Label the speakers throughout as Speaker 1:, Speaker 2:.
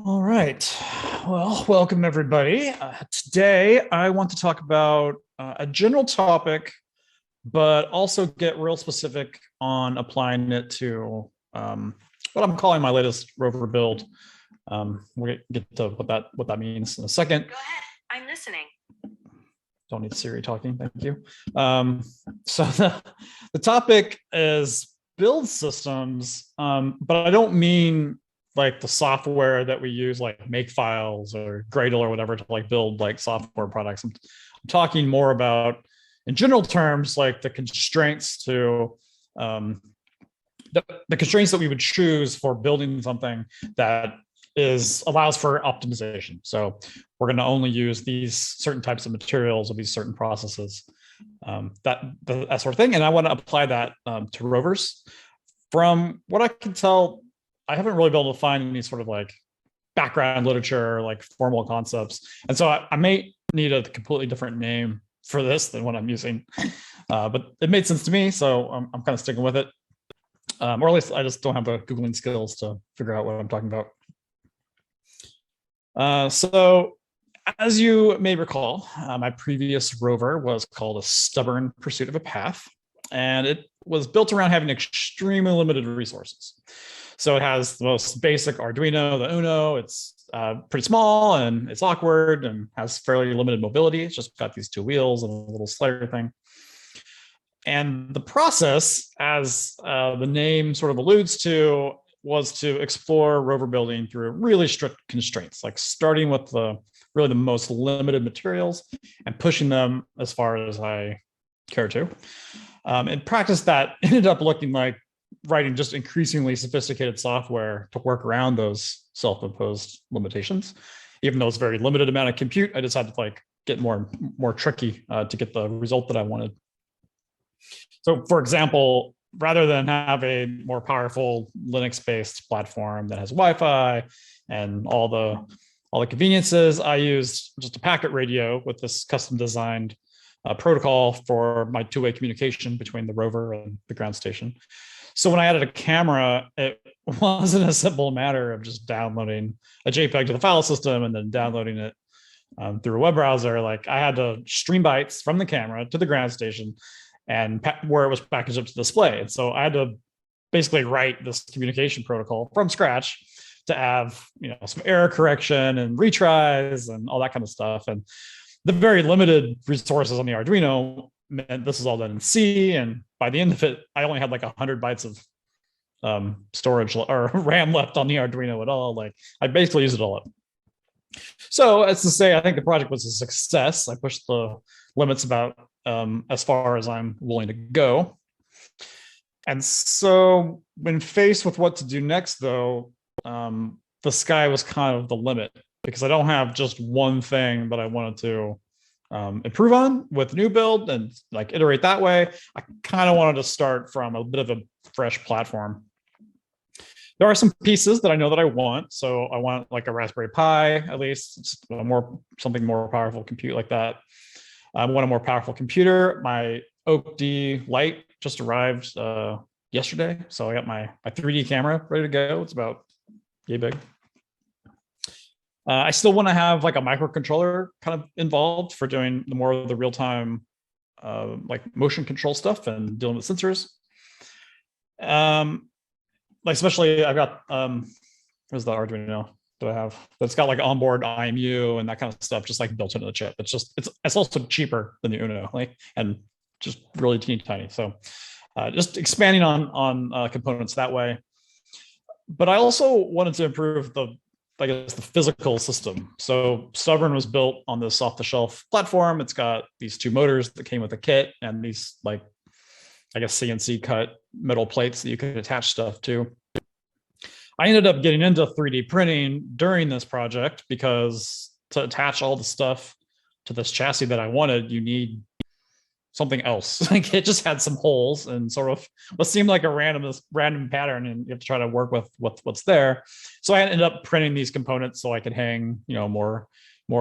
Speaker 1: All right. Well, welcome everybody. Today, I want to talk about a general topic, but also get real specific on applying it to what I'm calling my latest rover build. We'll get to what that means in a second.
Speaker 2: Go ahead. I'm listening.
Speaker 1: Don't need Siri talking. Thank you. So the topic is build systems, but I don't mean like the software that we use, like Makefiles or Gradle or whatever, to like build like software products. I'm talking more about, in general terms, like the constraints to the constraints that we would choose for building something that allows for optimization. So we're going to only use these certain types of materials or these certain processes, that sort of thing. And I want to apply that to rovers. From what I can tell, I haven't really been able to find any sort of like background literature, like formal concepts. And so I may need a completely different name for this than what I'm using. But it made sense to me, so I'm kind of sticking with it. Or at least I just don't have the Googling skills to figure out what I'm talking about. So as you may recall, my previous rover was called A Stubborn Pursuit of a Path, and it was built around having extremely limited resources. So it has the most basic Arduino, the Uno. It's pretty small and it's awkward and has fairly limited mobility. It's just got these two wheels and a little slider thing. And the process, as the name sort of alludes to, was to explore rover building through really strict constraints, like starting with really the most limited materials and pushing them as far as I care to. In practice, that ended up looking like writing just increasingly sophisticated software to work around those self-imposed limitations. Even though it's a very limited amount of compute, I just had to like get more tricky to get the result that I wanted. So for example, rather than have a more powerful Linux-based platform that has Wi-Fi and all the conveniences, I used just a packet radio with this custom designed protocol for my two-way communication between the rover and the ground station. So when I added a camera, it wasn't a simple matter of just downloading a JPEG to the file system and then downloading it through a web browser. Like I had to stream bytes from the camera to the ground station and where it was packaged up to display. And so I had to basically write this communication protocol from scratch to have, some error correction and retries and all that kind of stuff. And the very limited resources on the Arduino meant this is all done in C. And by the end of it, I only had like 100 bytes of storage or RAM left on the Arduino at all. Like I basically used it all up. So as to say, I think the project was a success. I pushed the limits about as far as I'm willing to go. And so when faced with what to do next, though, the sky was kind of the limit, because I don't have just one thing that I wanted to improve on with new build and like iterate that way. I kind of wanted to start from a bit of a fresh platform. There are some pieces that I know that I want. So I want like a Raspberry Pi, at least something more powerful compute like that. I want a more powerful computer. My Oak D Lite just arrived yesterday. So I got my 3D camera ready to go. It's about yay big. I still want to have like a microcontroller kind of involved for doing more of the real-time like motion control stuff and dealing with sensors. Like especially I've got where's the Arduino that I have that's got like onboard IMU and that kind of stuff just like built into the chip. It's also cheaper than the Uno, like, and just really teeny tiny. So just expanding on components that way. But I also wanted to improve the physical system. So Stubborn was built on this off-the-shelf platform. It's got these two motors that came with the kit and these like, I guess, CNC cut metal plates that you could attach stuff to. I ended up getting into 3D printing during this project because to attach all the stuff to this chassis that I wanted, you need something else. Like it just had some holes and sort of what seemed like a random pattern, and you have to try to work with what's there. So I ended up printing these components so I could hang, more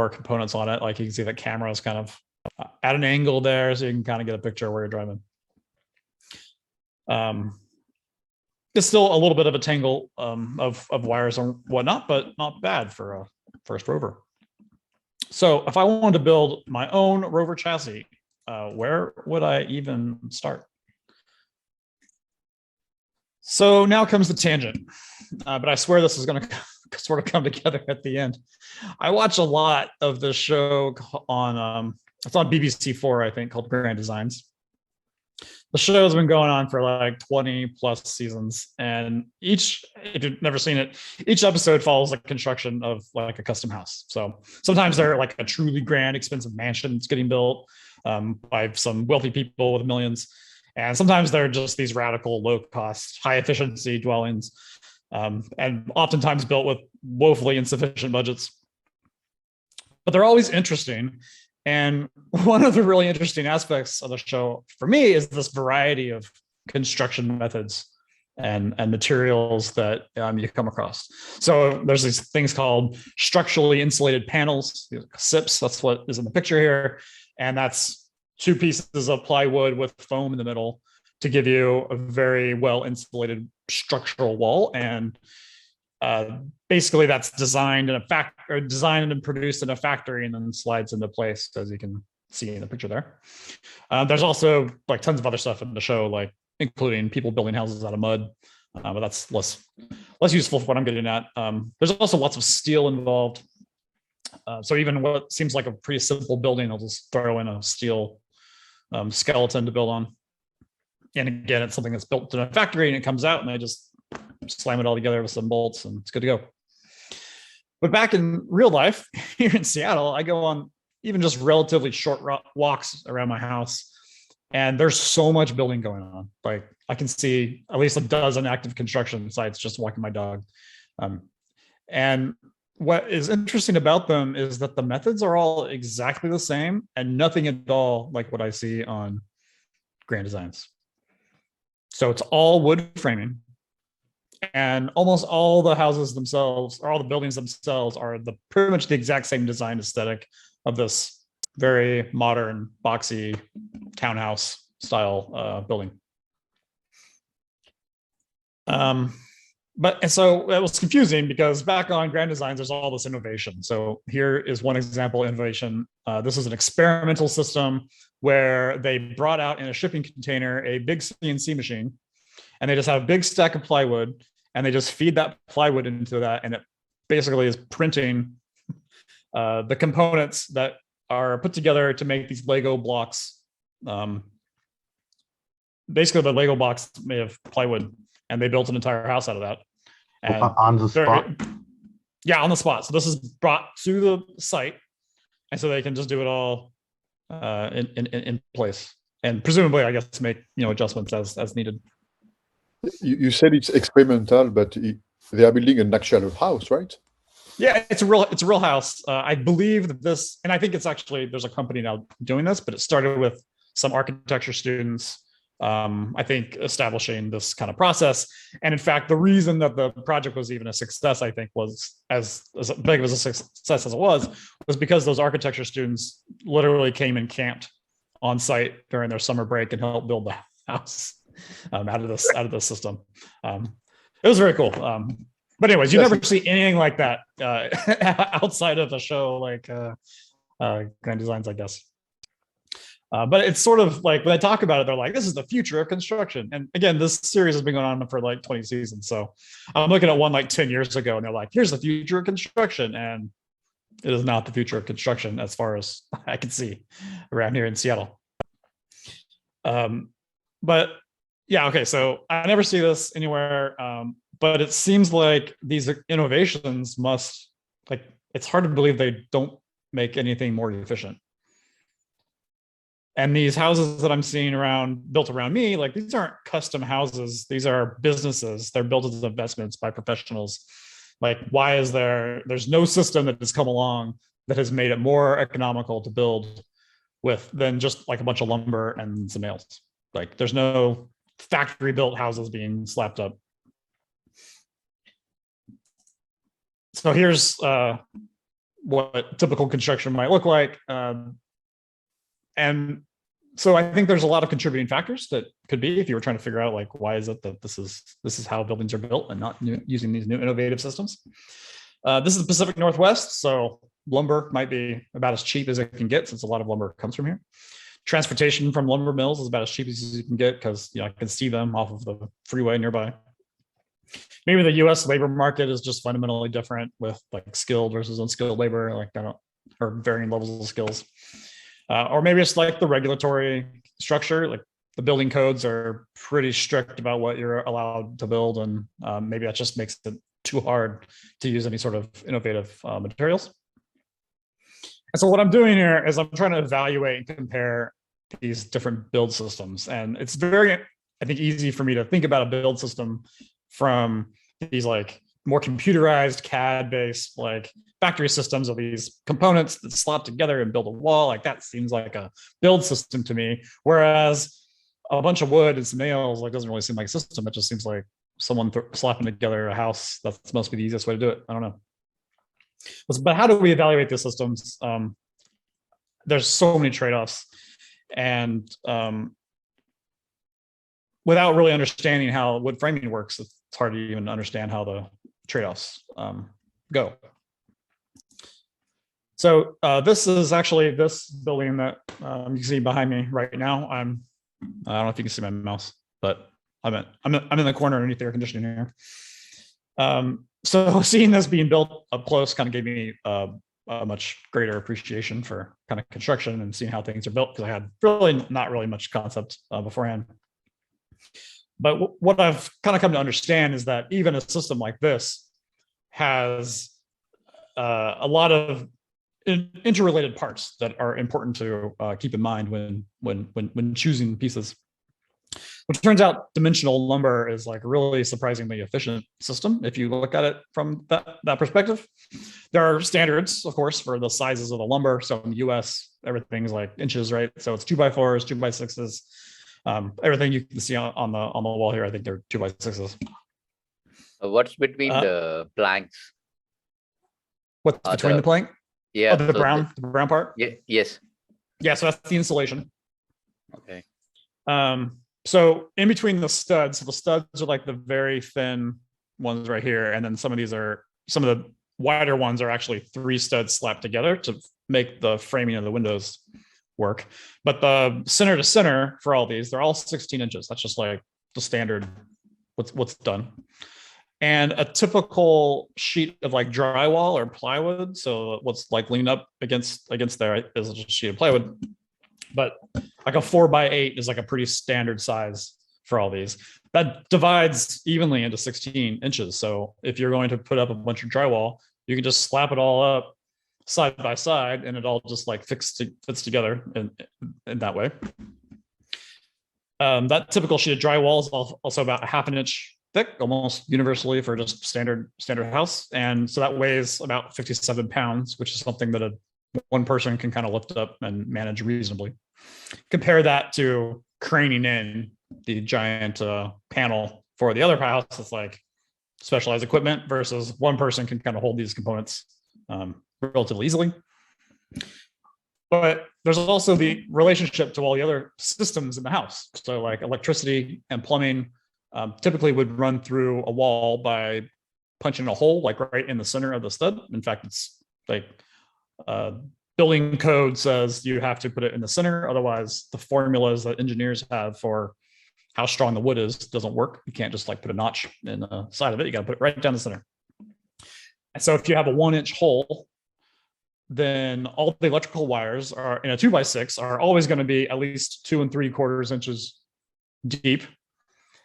Speaker 1: components on it. Like you can see the camera is kind of at an angle there, so you can kind of get a picture of where you're driving. it's still a little bit of a tangle of wires and whatnot, but not bad for a first rover. So if I wanted to build my own rover chassis, where would I even start? So now comes the tangent, but I swear this is going to sort of come together at the end. I watch a lot of this show on, it's on BBC4, I think, called Grand Designs. The show has been going on for like 20 plus seasons, and if you've never seen it, each episode follows the construction of like a custom house. So sometimes they're like a truly grand, expensive mansion that's getting built by some wealthy people with millions. And sometimes they're just these radical, low cost, high efficiency dwellings, and oftentimes built with woefully insufficient budgets. But they're always interesting. And one of the really interesting aspects of the show for me is this variety of construction methods and materials that you come across. So there's these things called structurally insulated panels, SIPs, that's what is in the picture here. And that's 2 pieces of plywood with foam in the middle to give you a very well insulated structural wall. And basically that's designed and produced in a factory and then slides into place, as you can see in the picture there. There's also like tons of other stuff in the show, like including people building houses out of mud, but that's less useful for what I'm getting at. There's also lots of steel involved. So even what seems like a pretty simple building, I'll just throw in a steel skeleton to build on. And again, it's something that's built in a factory and it comes out and they just slam it all together with some bolts and it's good to go. But back in real life here in Seattle, I go on even just relatively short walks around my house, and there's so much building going on. Like I can see at least a dozen active construction sites just walking my dog. And what is interesting about them is that the methods are all exactly the same and nothing at all like what I see on Grand Designs. So it's all wood framing. And almost all the houses themselves, or all the buildings themselves, are pretty much the exact same design aesthetic of this very modern, boxy townhouse style building. But so it was confusing because back on Grand Designs, there's all this innovation. So here is one example of innovation. This is an experimental system where they brought out in a shipping container a big CNC machine, and they just have a big stack of plywood, and they just feed that plywood into that, and it basically is printing the components that are put together to make these Lego blocks. Basically, the Lego blocks made of plywood, and they built an entire house out of that. And
Speaker 2: on the spot?
Speaker 1: Yeah, on the spot. So this is brought to the site, and so they can just do it all in place, and presumably, I guess, make adjustments as needed.
Speaker 3: You said it's experimental, but they are building an actual house, right?
Speaker 1: Yeah, it's a real house. I believe that this, and I think it's actually, there's a company now doing this, but it started with some architecture students, I think, establishing this kind of process. And in fact, the reason that the project was even a success, I think, was as big of a success as it was because those architecture students literally came and camped on site during their summer break and helped build the house out of this system. It was very cool. But anyways, you never see anything like that outside of a show like Grand Designs, I guess. But it's sort of like when I talk about it, they're like, this is the future of construction. And again, this series has been going on for like 20 seasons. So I'm looking at one like 10 years ago, and they're like, here's the future of construction. And it is not the future of construction as far as I can see around here in Seattle. But yeah, okay, so I never see this anywhere. But it seems like these innovations must, like, it's hard to believe they don't make anything more efficient. And these houses that I'm seeing built around me, like, these aren't custom houses. These are businesses. They're built as investments by professionals. Like, why is there's no system that has come along that has made it more economical to build with than just like a bunch of lumber and some nails. Like, there's no factory built houses being slapped up. So here's what typical construction might look like. And So I think there's a lot of contributing factors that could be if you were trying to figure out like why is it that this is how buildings are built and not using these new innovative systems. This is the Pacific Northwest, so lumber might be about as cheap as it can get since a lot of lumber comes from here. Transportation from lumber mills is about as cheap as you can get because I can see them off of the freeway nearby. Maybe the U.S. labor market is just fundamentally different with like skilled versus unskilled labor, like or varying levels of skills. Or maybe it's like the regulatory structure, like the building codes are pretty strict about what you're allowed to build, and maybe that just makes it too hard to use any sort of innovative materials. And so what I'm doing here is I'm trying to evaluate and compare these different build systems. And it's very, I think, easy for me to think about a build system from these like more computerized CAD-based like factory systems of these components that slap together and build a wall. Like that seems like a build system to me. Whereas a bunch of wood and some nails like doesn't really seem like a system. It just seems like someone slapping together a house. That's must be the easiest way to do it. I don't know. But how do we evaluate the systems? There's so many trade-offs, and without really understanding how wood framing works, it's hard to even understand how the trade-offs go. So this is actually this building that you can see behind me right now. I don't know if you can see my mouse, but I'm in the corner underneath the air conditioning here. So seeing this being built up close kind of gave me a much greater appreciation for kind of construction and seeing how things are built, because I had really not really much concept beforehand. But what I've kind of come to understand is that even a system like this has a lot of interrelated parts that are important to keep in mind when choosing pieces. Which turns out dimensional lumber is like a really surprisingly efficient system if you look at it from that perspective. There are standards, of course, for the sizes of the lumber. So in the US, everything's like inches, right? So it's 2x4s, 2x6s. Everything you can see on the wall here, I think they're 2x6s.
Speaker 2: What's between the planks?
Speaker 1: What's between the plank?
Speaker 2: Yeah.
Speaker 1: Oh, the brown part?
Speaker 2: Yeah, yes.
Speaker 1: Yeah, so that's the insulation.
Speaker 2: Okay.
Speaker 1: So in between the studs, so the studs are like the very thin ones right here. And then some of the wider ones are actually 3 studs slapped together to make the framing of the windows work. But the center to center for all these, they're all 16 inches. That's just like the standard, what's done. And a typical sheet of like drywall or plywood, so what's like leaned up against there is a sheet of plywood. But like a 4x8 is like a pretty standard size for all these. That divides evenly into 16 inches. So if you're going to put up a bunch of drywall, you can just slap it all up side by side and it all just like fits together in that way. That typical sheet of drywall is also about a 1/2 inch thick, almost universally for just standard house. And so that weighs about 57 pounds, which is something that one person can kind of lift up and manage reasonably. Compare that to craning in the giant panel for the other house. It's like specialized equipment versus one person can kind of hold these components relatively easily. But there's also the relationship to all the other systems in the house. So like electricity and plumbing typically would run through a wall by punching a hole like right in the center of the stud. In fact, it's like building code says you have to put it in the center. Otherwise, the formulas that engineers have for how strong the wood is doesn't work. You can't just like put a notch in the side of it. You got to put it right down the center. And so if you have a 1-inch hole, then all the electrical wires are in a 2x6 are always going to be at least 2 3/4 inches deep.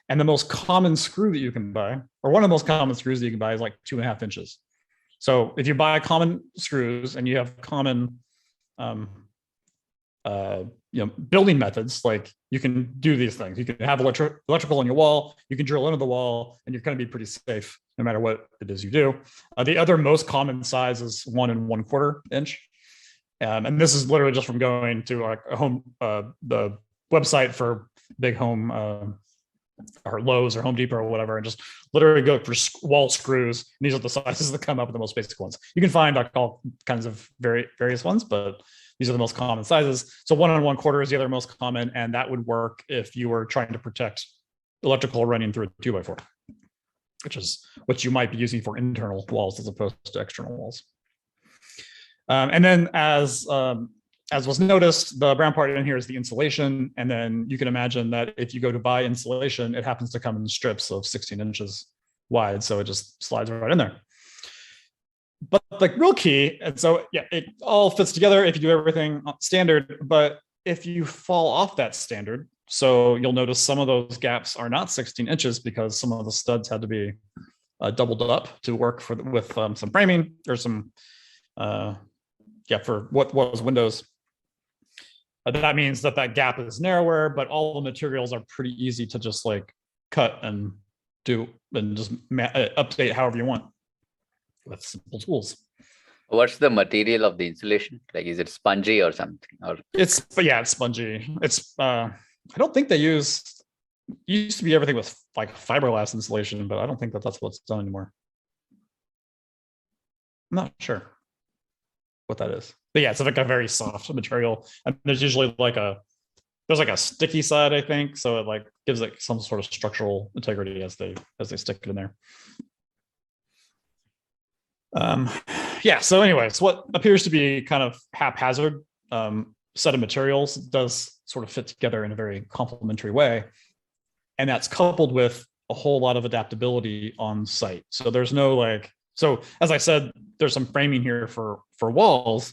Speaker 1: And the most common screw that you can buy, or one of the most common screws that you can buy, is like 2.5 inches. So if you buy common screws and you have common building methods, like you can do these things. You can have electrical on your wall, you can drill into the wall, and you're going to be pretty safe no matter what it is you do. The other most common size is 1 1/4 inch. And this is literally just from going to like a home, the website for big home or Lowe's or Home Depot or whatever, and just literally go for wall screws. And these are the sizes that come up with the most basic ones. You can find like all kinds of various ones, but these are the most common sizes. So 1 1/4 is the other most common, and that would work if you were trying to protect electrical running through a 2x4, which is what you might be using for internal walls as opposed to external walls. And then as was noticed, the brown part in here is the insulation. And then you can imagine that if you go to buy insulation, it happens to come in strips of 16 inches wide. So it just slides right in there. But like real key, and so yeah, it all fits together if you do everything standard. But if you fall off that standard, so you'll notice some of those gaps are not 16 inches because some of the studs had to be doubled up to work with some framing or some, for what was windows. That means that gap is narrower, but all the materials are pretty easy to just like cut and do and just update however you want with simple tools.
Speaker 2: What's the material of the insulation? Like, is it spongy or something? Or
Speaker 1: it's spongy. It's I don't think they used to be everything with like fiberglass insulation, but I don't think that's what's done anymore. I'm not sure what that is. But yeah, it's like a very soft material. And there's usually like there's a sticky side, I think. So it like gives it some sort of structural integrity as they stick it in there. So anyways, what appears to be kind of haphazard set of materials does sort of fit together in a very complementary way. And that's coupled with a whole lot of adaptability on site. So there's no so as I said, there's some framing here for walls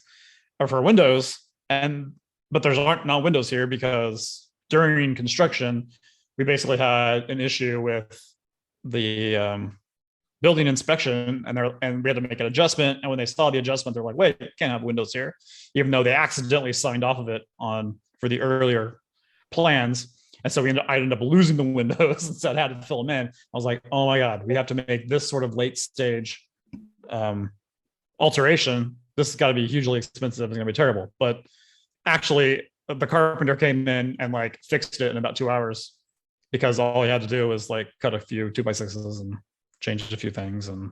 Speaker 1: or for windows, but there's not windows here because during construction, we basically had an issue with the building inspection, and we had to make an adjustment. And when they saw the adjustment, they're like, "Wait, you can't have windows here," even though they accidentally signed off of it for the earlier plans. And so I ended up losing the windows, and so I had to fill them in. I was like, "Oh my god, we have to make this sort of late stage alteration. This has got to be hugely expensive. It's going to be terrible." But actually, the carpenter came in and like fixed it in about 2 hours because all he had to do was like cut a few 2x6s and change a few things and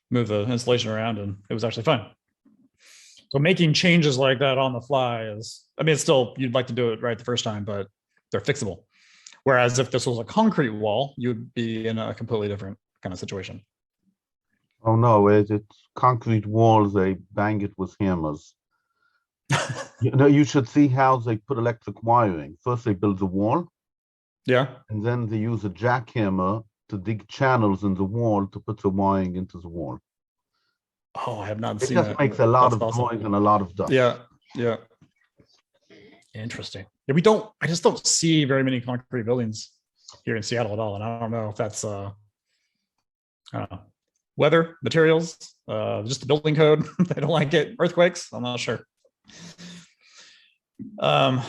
Speaker 1: move the insulation around, and it was actually fine. So making changes like that on the fly it's still, you'd like to do it right the first time, but they're fixable. Whereas if this was a concrete wall, you'd be in a completely different kind of situation.
Speaker 4: Oh no, it's concrete walls, they bang it with hammers. You should see how they put electric wiring. First they build the wall.
Speaker 1: Yeah.
Speaker 4: And then they use a jackhammer to dig channels in the wall to put the wiring into the wall.
Speaker 1: Oh, I have not
Speaker 4: It
Speaker 1: seen
Speaker 4: just
Speaker 1: that.
Speaker 4: makes a lot
Speaker 1: That's
Speaker 4: of
Speaker 1: awesome.
Speaker 4: noise and a lot of dust.
Speaker 1: Yeah. Interesting. Yeah, I just don't see very many concrete buildings here in Seattle at all. And I don't know if that's I don't know, weather, materials, just the building code. They don't like it. Earthquakes. I'm not sure. But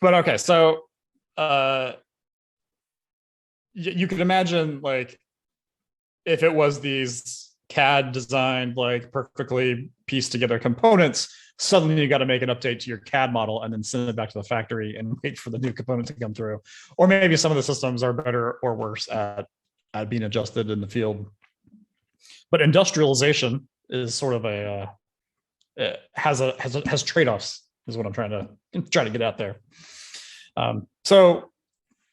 Speaker 1: okay, so you could imagine like if it was these CAD designed like perfectly pieced together components, suddenly you got to make an update to your CAD model and then send it back to the factory and wait for the new component to come through. Or maybe some of the systems are better or worse at being adjusted in the field. But industrialization is sort of has trade-offs, is what I'm trying to get out there. So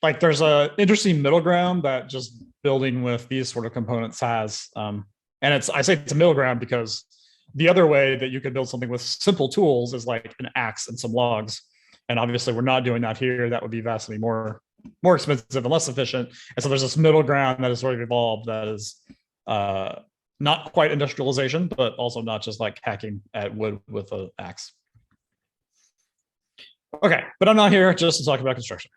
Speaker 1: like there's a interesting middle ground that just building with these sort of components has. And I say it's a middle ground because the other way that you could build something with simple tools is like an axe and some logs. And obviously we're not doing that here. That would be vastly more expensive and less efficient. And so there's this middle ground that has sort of evolved that is not quite industrialization, but also not just like hacking at wood with an axe. Okay, but I'm not here just to talk about construction.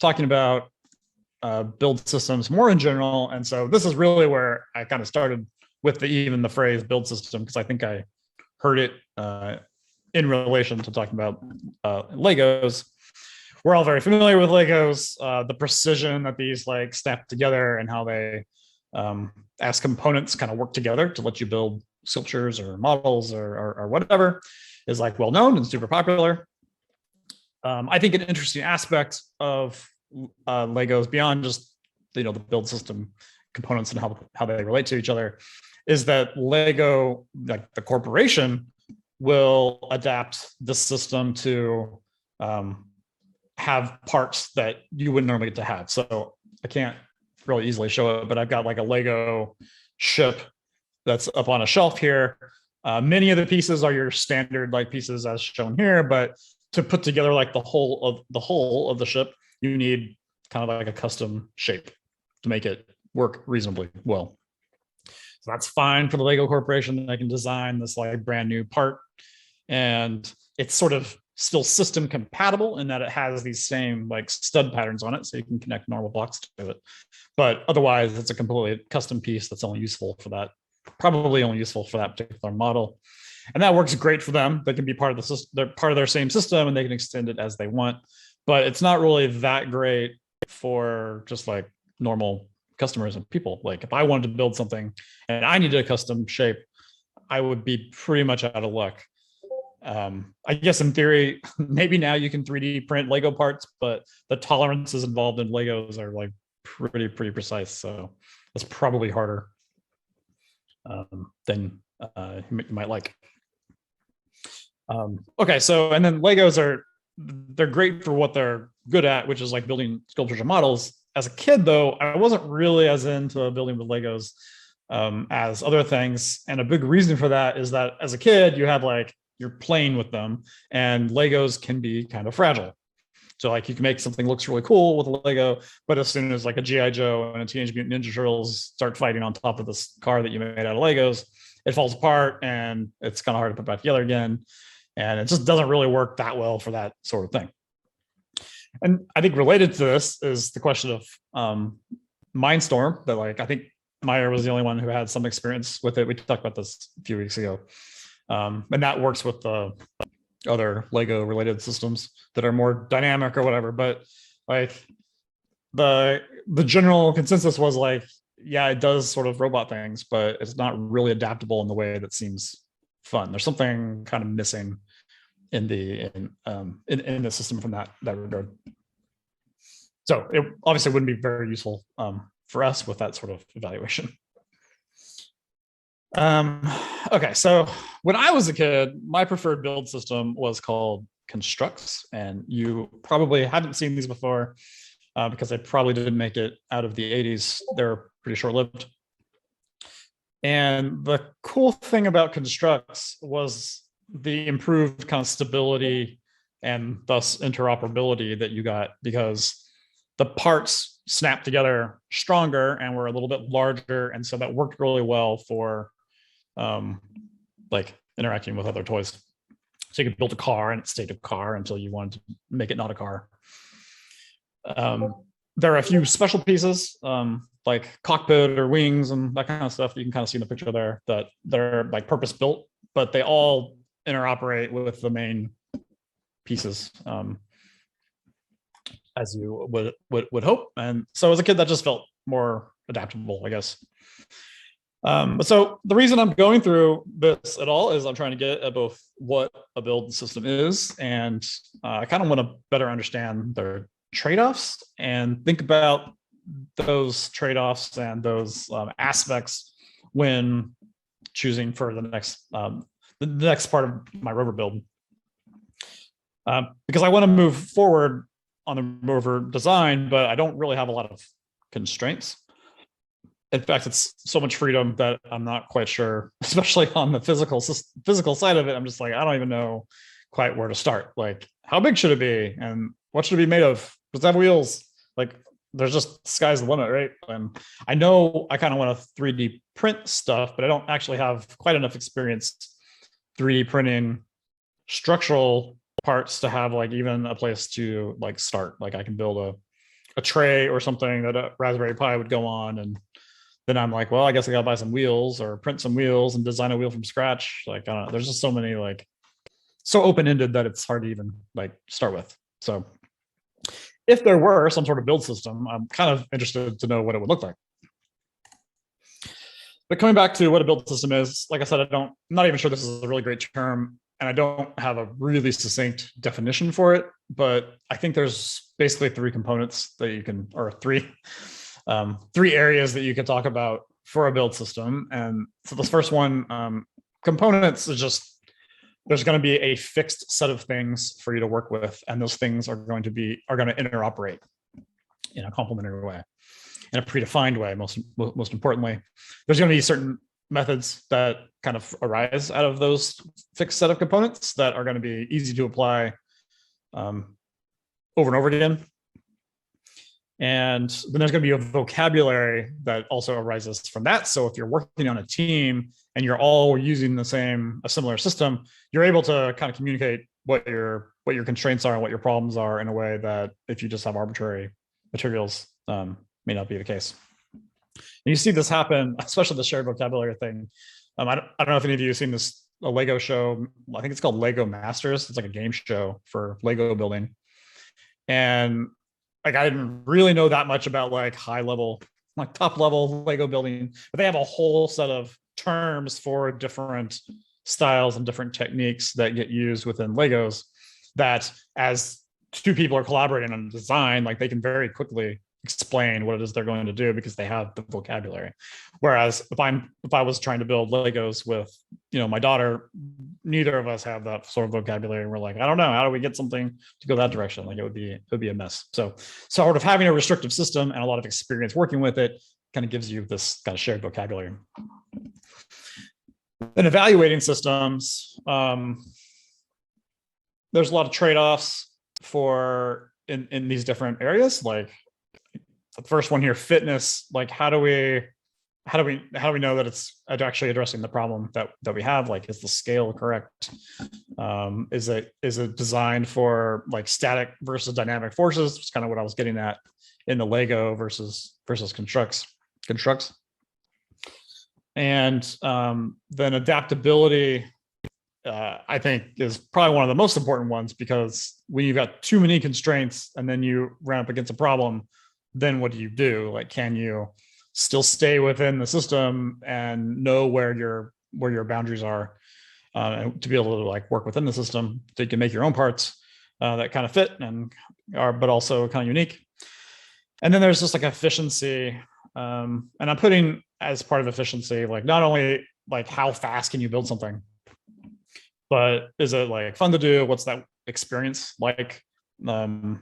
Speaker 1: Talking about build systems more in general. And so this is really where I kind of started with even the phrase build system, because I think I heard it in relation to talking about Legos. We're all very familiar with Legos, the precision that these like snap together and how they, as components kind of work together to let you build sculptures or models or whatever is like well known and super popular. I think an interesting aspect of Legos beyond just the build system components and how they relate to each other is that Lego, like the corporation, will adapt this system to have parts that you wouldn't normally get to have. So I can't really easily show it, but I've got like a Lego ship that's up on a shelf here. Many of the pieces are your standard like pieces as shown here, but to put together like the whole of the ship, you need kind of like a custom shape to make it work reasonably well. So that's fine for the Lego Corporation. They can design this like brand new part, and it's sort of still system compatible in that it has these same like stud patterns on it, so you can connect normal blocks to it. But otherwise, it's a completely custom piece that's only useful for that, probably only useful for that particular model. And that works great for them. They can be part of the system, they're part of their same system, and they can extend it as they want. But it's not really that great for just like normal customers and people. Like if I wanted to build something and I needed a custom shape, I would be pretty much out of luck. I guess in theory, maybe now you can 3D print Lego parts, but the tolerances involved in Legos are like pretty precise. So that's probably harder than you might like. Okay, so and then Legos they're great for what they're good at, which is like building sculptures or models. As a kid, though, I wasn't really as into building with Legos as other things. And a big reason for that is that as a kid, you have like, you're playing with them, and Legos can be kind of fragile. So like you can make something looks really cool with a Lego, but as soon as like a G.I. Joe and a Teenage Mutant Ninja Turtles start fighting on top of this car that you made out of Legos, it falls apart and it's kind of hard to put back together again. And it just doesn't really work that well for that sort of thing. And I think related to this is the question of Mindstorm, that like, I think Meyer was the only one who had some experience with it. We talked about this a few weeks ago. And that works with the other Lego related systems that are more dynamic or whatever. But like the general consensus was like, yeah, it does sort of robot things, but it's not really adaptable in the way that seems fun. There's something kind of missing in the system from that regard. So it obviously wouldn't be very useful for us with that sort of evaluation. Okay, so when I was a kid, my preferred build system was called Constructs, and you probably haven't seen these before because they probably didn't make it out of the 80s. They're pretty short-lived. And the cool thing about Constructs was the improved kind of stability and thus interoperability that you got, because the parts snapped together stronger and were a little bit larger. And so that worked really well for like interacting with other toys. So you could build a car and it stayed a car until you wanted to make it not a car. There are a few special pieces like cockpit or wings and that kind of stuff that you can kind of see in the picture there, that they're like purpose built, but they all interoperate with the main pieces as you would hope. And so as a kid, that just felt more adaptable, I guess. But so the reason I'm going through this at all is I'm trying to get at both what a build system is, and I kind of want to better understand their trade-offs and think about those trade-offs and those aspects when choosing for the next part of my rover build. Because I want to move forward on the rover design, but I don't really have a lot of constraints. In fact, it's so much freedom that I'm not quite sure, especially on the physical side of it. I'm just like, I don't even know quite where to start. Like, how big should it be? And what should it be made of? Does it have wheels? Like, there's just sky's the limit, right? And I know I kind of want to 3D print stuff, but I don't actually have quite enough experience 3D printing structural parts to have like even a place to like start. Like I can build a tray or something that a Raspberry Pi would go on, and then I'm like, well, I guess I gotta buy some wheels or print some wheels and design a wheel from scratch. Like, I don't know, there's just so many, like, so open-ended that it's hard to even like start with. So if there were some sort of build system, I'm kind of interested to know what it would look like. But coming back to what a build system is, like I said, I'm not even sure this is a really great term. and I don't have a really succinct definition for it, but I think there's basically three components that you can, or three areas that you can talk about for a build system. And so this first one, components, is just, there's going to be a fixed set of things for you to work with, and those things are going to interoperate in a complementary way, in a predefined way. Most importantly, there's going to be certain methods that kind of arise out of those fixed set of components that are going to be easy to apply over and over again. And then there's going to be a vocabulary that also arises from that. So if you're working on a team and you're all using a similar system, you're able to kind of communicate what your constraints are and what your problems are in a way that if you just have arbitrary materials, may not be the case. And you see this happen, especially the shared vocabulary thing. I don't know if any of you have seen a Lego show. I think it's called Lego Masters. It's like a game show for Lego building. And like, I didn't really know that much about like top level Lego building, but they have a whole set of terms for different styles and different techniques that get used within Legos, that as two people are collaborating on design, like they can very quickly explain what it is they're going to do because they have the vocabulary. Whereas if I was trying to build Legos with, my daughter, neither of us have that sort of vocabulary. We're like, I don't know, how do we get something to go that direction? Like it would be a mess. So sort of having a restrictive system and a lot of experience working with it kind of gives you this kind of shared vocabulary. Then evaluating systems, there's a lot of trade-offs in these different areas. Like the first one here, fitness. Like how do we know that it's actually addressing the problem that we have? Like, is the scale correct? Is it designed for like static versus dynamic forces? It's kind of what I was getting at in the Lego versus constructs. And then adaptability, I think, is probably one of the most important ones, because when you've got too many constraints and then you run up against a problem, then what do you do? Like, can you still stay within the system and know where your boundaries are, and to be able to like work within the system so you can make your own parts that kind of fit and are, but also kind of unique. And then there's just like efficiency. And I'm putting as part of efficiency, like not only like how fast can you build something, but is it like fun to do? What's that experience like in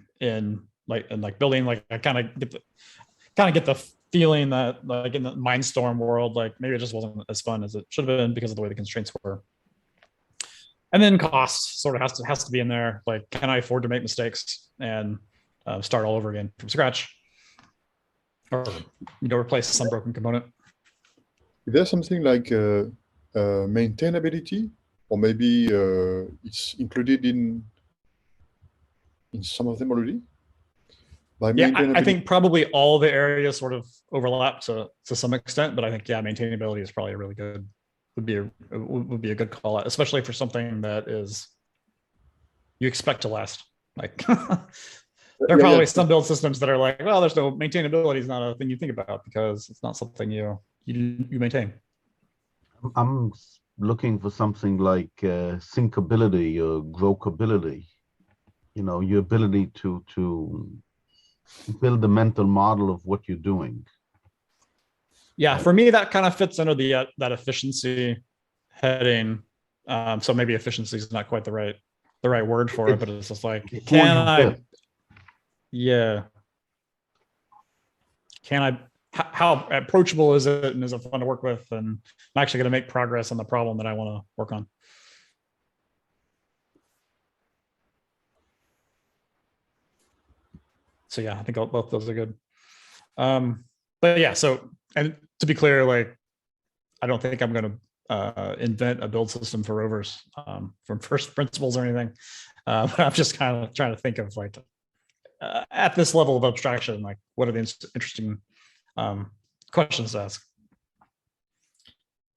Speaker 1: building? Like I kind of get the feeling that like in the Mindstorm world, like maybe it just wasn't as fun as it should have been because of the way the constraints were. And then cost sort of has to be in there. Like, can I afford to make mistakes and start all over again from scratch, or replace some broken component?
Speaker 3: Is there something like maintainability, or maybe it's included in some of them already?
Speaker 1: Yeah, I think probably all the areas sort of overlap to some extent, but I think maintainability is probably would be a good call out, especially for something that is you expect to last. Like there are probably some build systems that are like, well, there's no maintainability is not a thing you think about because it's not something you maintain.
Speaker 4: I'm looking for something like syncability or grokability. Your ability to build the mental model of what you're doing.
Speaker 1: Yeah, for me, that kind of fits under that efficiency heading. So maybe efficiency is not quite the right word for it, but it's just like, how approachable is it, and is it fun to work with, and I'm actually going to make progress on the problem that I want to work on. So yeah, I think both those are good. But yeah, so, and to be clear, like, I don't think I'm going to invent a build system for Rovers from first principles or anything. But I'm just kind of trying to think of like, at this level of abstraction, like what are the interesting questions to ask?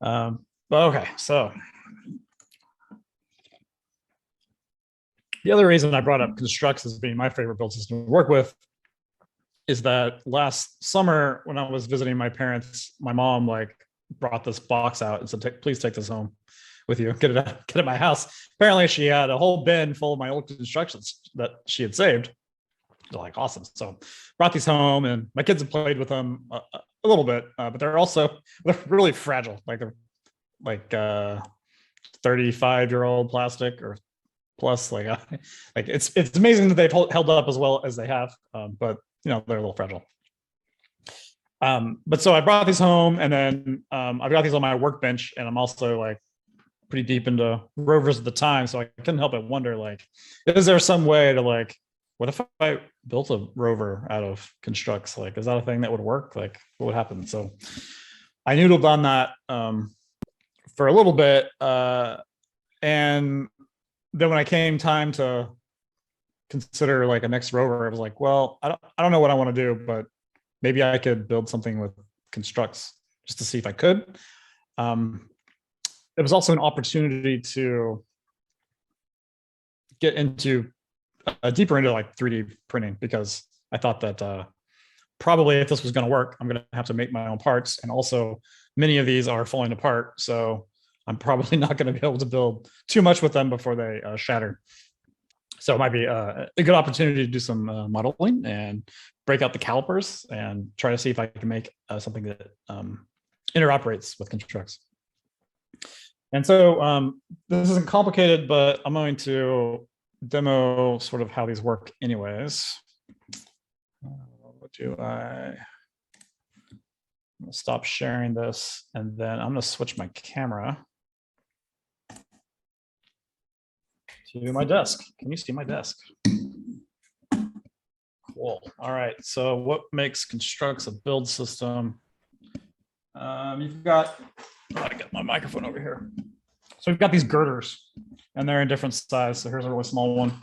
Speaker 1: But okay, so the other reason I brought up constructs as being my favorite build system to work with is that last summer when I was visiting my parents, my mom like brought this box out and said, please take this home. with you. Get it at my house. Apparently, she had a whole bin full of my old constructions that she had saved. They're like, awesome. So brought these home, and my kids have played with them a little bit, but they're really fragile. Like they're like 35-year-old plastic or plus. Like it's amazing that they've held up as well as they have, but they're a little fragile. But so I brought these home, and then I've got these on my workbench, and I'm also like pretty deep into rovers at the time, so I couldn't help but wonder, like, is there some way to like, what if I built a rover out of constructs? Like, is that a thing that would work? Like, what would happen? So I noodled on that for a little bit, and then when I came time to consider like a next rover, I was like, well, I don't know what I want to do, but maybe I could build something with constructs just to see if I could. It was also an opportunity to get into deeper into like 3D printing, because I thought that probably if this was going to work, I'm going to have to make my own parts. And also many of these are falling apart. So I'm probably not going to be able to build too much with them before they shatter. So it might be a good opportunity to do some modeling and break out the calipers and try to see if I can make something that interoperates with constructs. And so this isn't complicated, but I'm going to demo sort of how these work anyways. What do I'm going to stop sharing this, and then I'm going to switch my camera to my desk. Can you see my desk? Cool. All right. So what makes constructs a build system? You've got, I got my microphone over here. So we've got these girders, and they're in different size. So here's a really small one,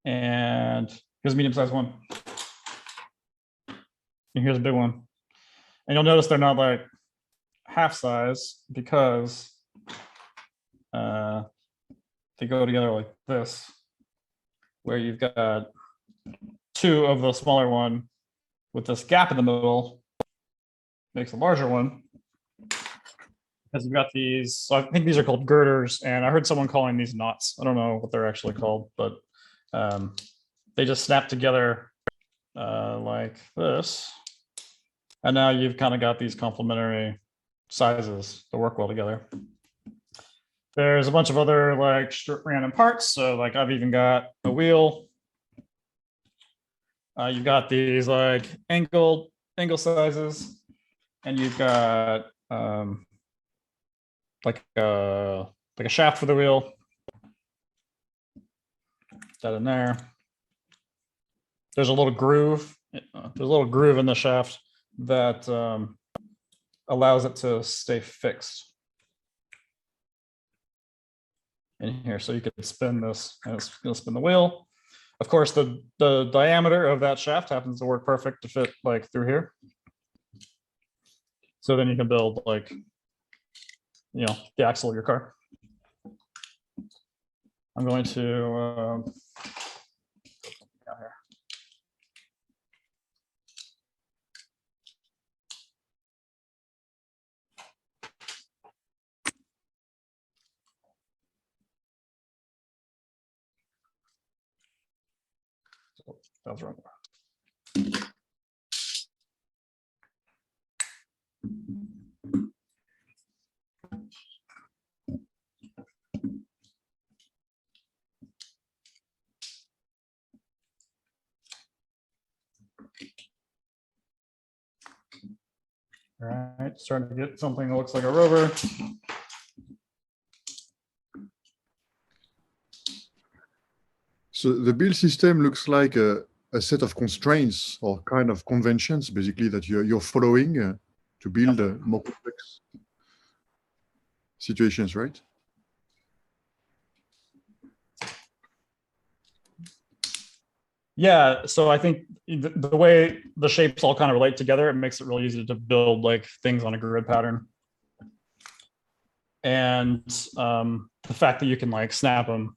Speaker 1: and here's a medium-sized one, and here's a big one. And you'll notice they're not like half size, because they go together like this, where you've got two of the smaller one with this gap in the middle makes a larger one. Because you've got these, so I think these are called girders, and I heard someone calling these knots. I don't know what they're actually called, but they just snap together like this. And now you've kind of got these complementary sizes that work well together. There's a bunch of other like random parts. So like I've even got a wheel. You've got these like angle sizes, and you've got like a shaft for the wheel. That in there. There's a little groove. There's a little groove in the shaft that allows it to stay fixed in here. So you could spin this, and it's going to spin the wheel. Of course, the diameter of that shaft happens to work perfect to fit like through here. So then you can build like, the axle of your car. I'm going to here. That was wrong. All right, starting to get something that looks like a rover.
Speaker 3: So the build system looks like a set of constraints or kind of conventions, basically, that you're following to build more complex situations, right?
Speaker 1: Yeah, so I think the way the shapes all kind of relate together, it makes it really easy to build like things on a grid pattern. And the fact that you can like snap them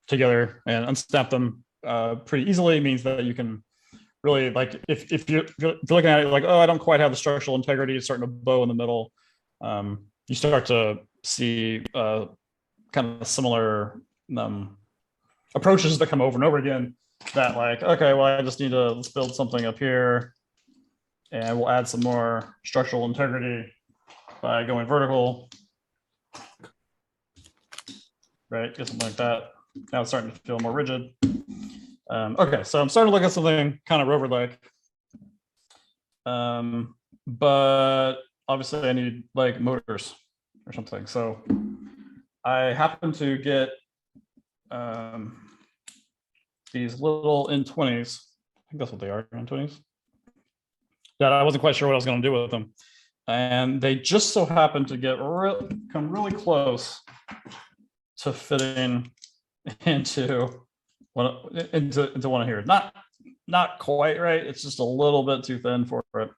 Speaker 1: together and unsnap them pretty easily means that you can really like, if you're looking at it like, oh, I don't quite have the structural integrity, it's starting to bow in the middle. you start to see kind of similar approaches that come over and over again. That like, okay, well, I just need to let's build something up here, and we'll add some more structural integrity by going vertical, right? Get something like that. Now it's starting to feel more rigid. Okay, so I'm starting to look at something kind of rover-like, but obviously I need like motors or something. So I happen to get these little N20s. I think that's what they are, N20s. That I wasn't quite sure what I was going to do with them, and they just so happened to come really close to fitting into one of here. Not quite right. It's just a little bit too thin for it.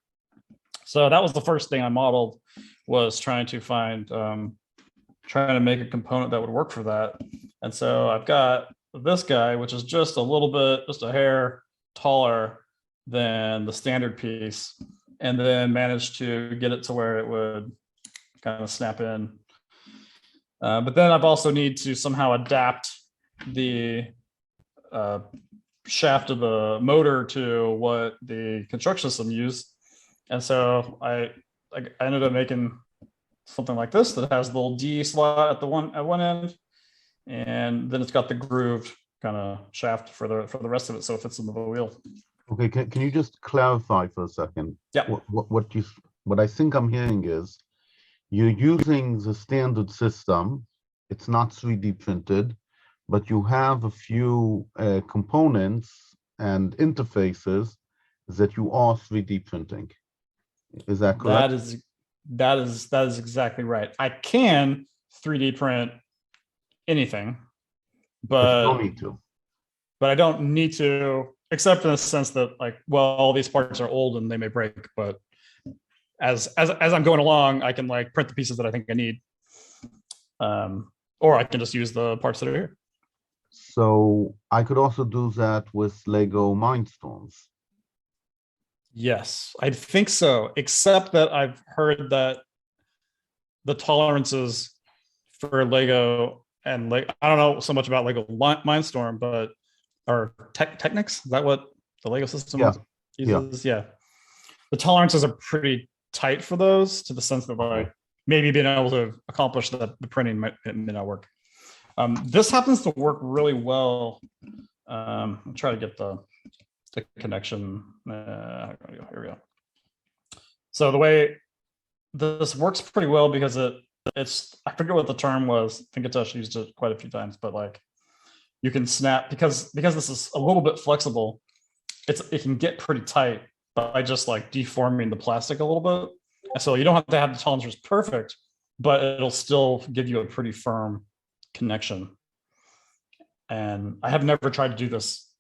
Speaker 1: So that was the first thing I modeled, was trying to find, trying to make a component that would work for that. And so I've got this guy, which is just a little bit, just a hair taller than the standard piece, and then managed to get it to where it would kind of snap in. But then I've also need to somehow adapt the shaft of the motor to what the construction system used. And so I ended up making something like this that has the little D slot at one end, and then it's got the grooved kind of shaft for the rest of it, so it fits into the wheel.
Speaker 4: Okay, can you just clarify for a second?
Speaker 1: Yeah.
Speaker 4: What I think I'm hearing is you're using the standard system. It's not 3D printed, but you have a few components and interfaces that you are 3D printing. Is that correct?
Speaker 1: That is exactly right. I can 3D print anything, but
Speaker 4: you don't need to.
Speaker 1: But I don't need to, except in the sense that, like, well, all these parts are old and they may break, but as I'm going along, I can like print the pieces that I think I need, or I can just use the parts that are here.
Speaker 4: So I could also do that with Lego Mindstorms.
Speaker 1: Yes, I think so, except that I've heard that the tolerances for Lego and I don't know so much about Lego Mindstorm, but or Technics, is that what the Lego system uses? Yeah. The tolerances are pretty tight for those, to the sense that like maybe being able to accomplish that the printing may not work. This happens to work really well. I'll try to get the connection. Here we go. So the way this works pretty well, because it's I forget what the term was. I think it's actually used it quite a few times, but like you can snap, because this is a little bit flexible. It can get pretty tight by just like deforming the plastic a little bit. And so you don't have to have the tolerances perfect, but it'll still give you a pretty firm connection. And I have never tried to do this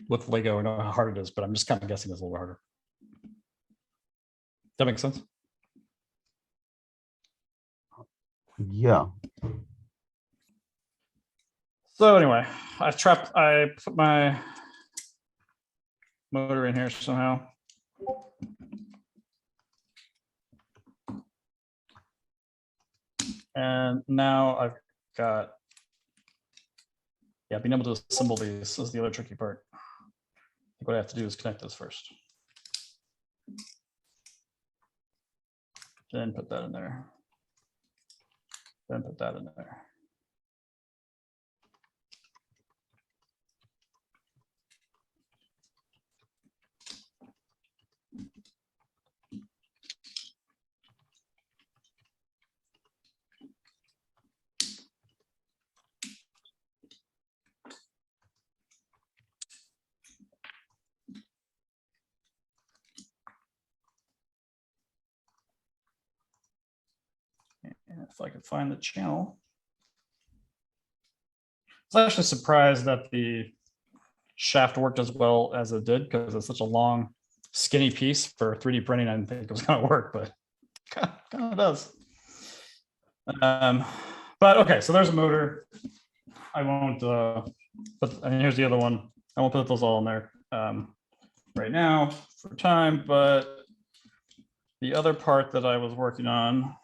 Speaker 1: with Lego. I know how hard it is, but I'm just kind of guessing it's a little harder. That makes sense?
Speaker 4: Yeah.
Speaker 1: So anyway, I put my motor in here somehow. And now I've got, being able to assemble these is the other tricky part. I think what I have to do is connect this first. Then put that in there. Then put that in there. And if I could find the channel. I was actually surprised that the shaft worked as well as it did, because it's such a long, skinny piece for 3D printing. I didn't think it was going to work, but kind of does. But okay, so there's a motor. I won't, and here's the other one. I won't put those all in there right now for time, but the other part that I was working on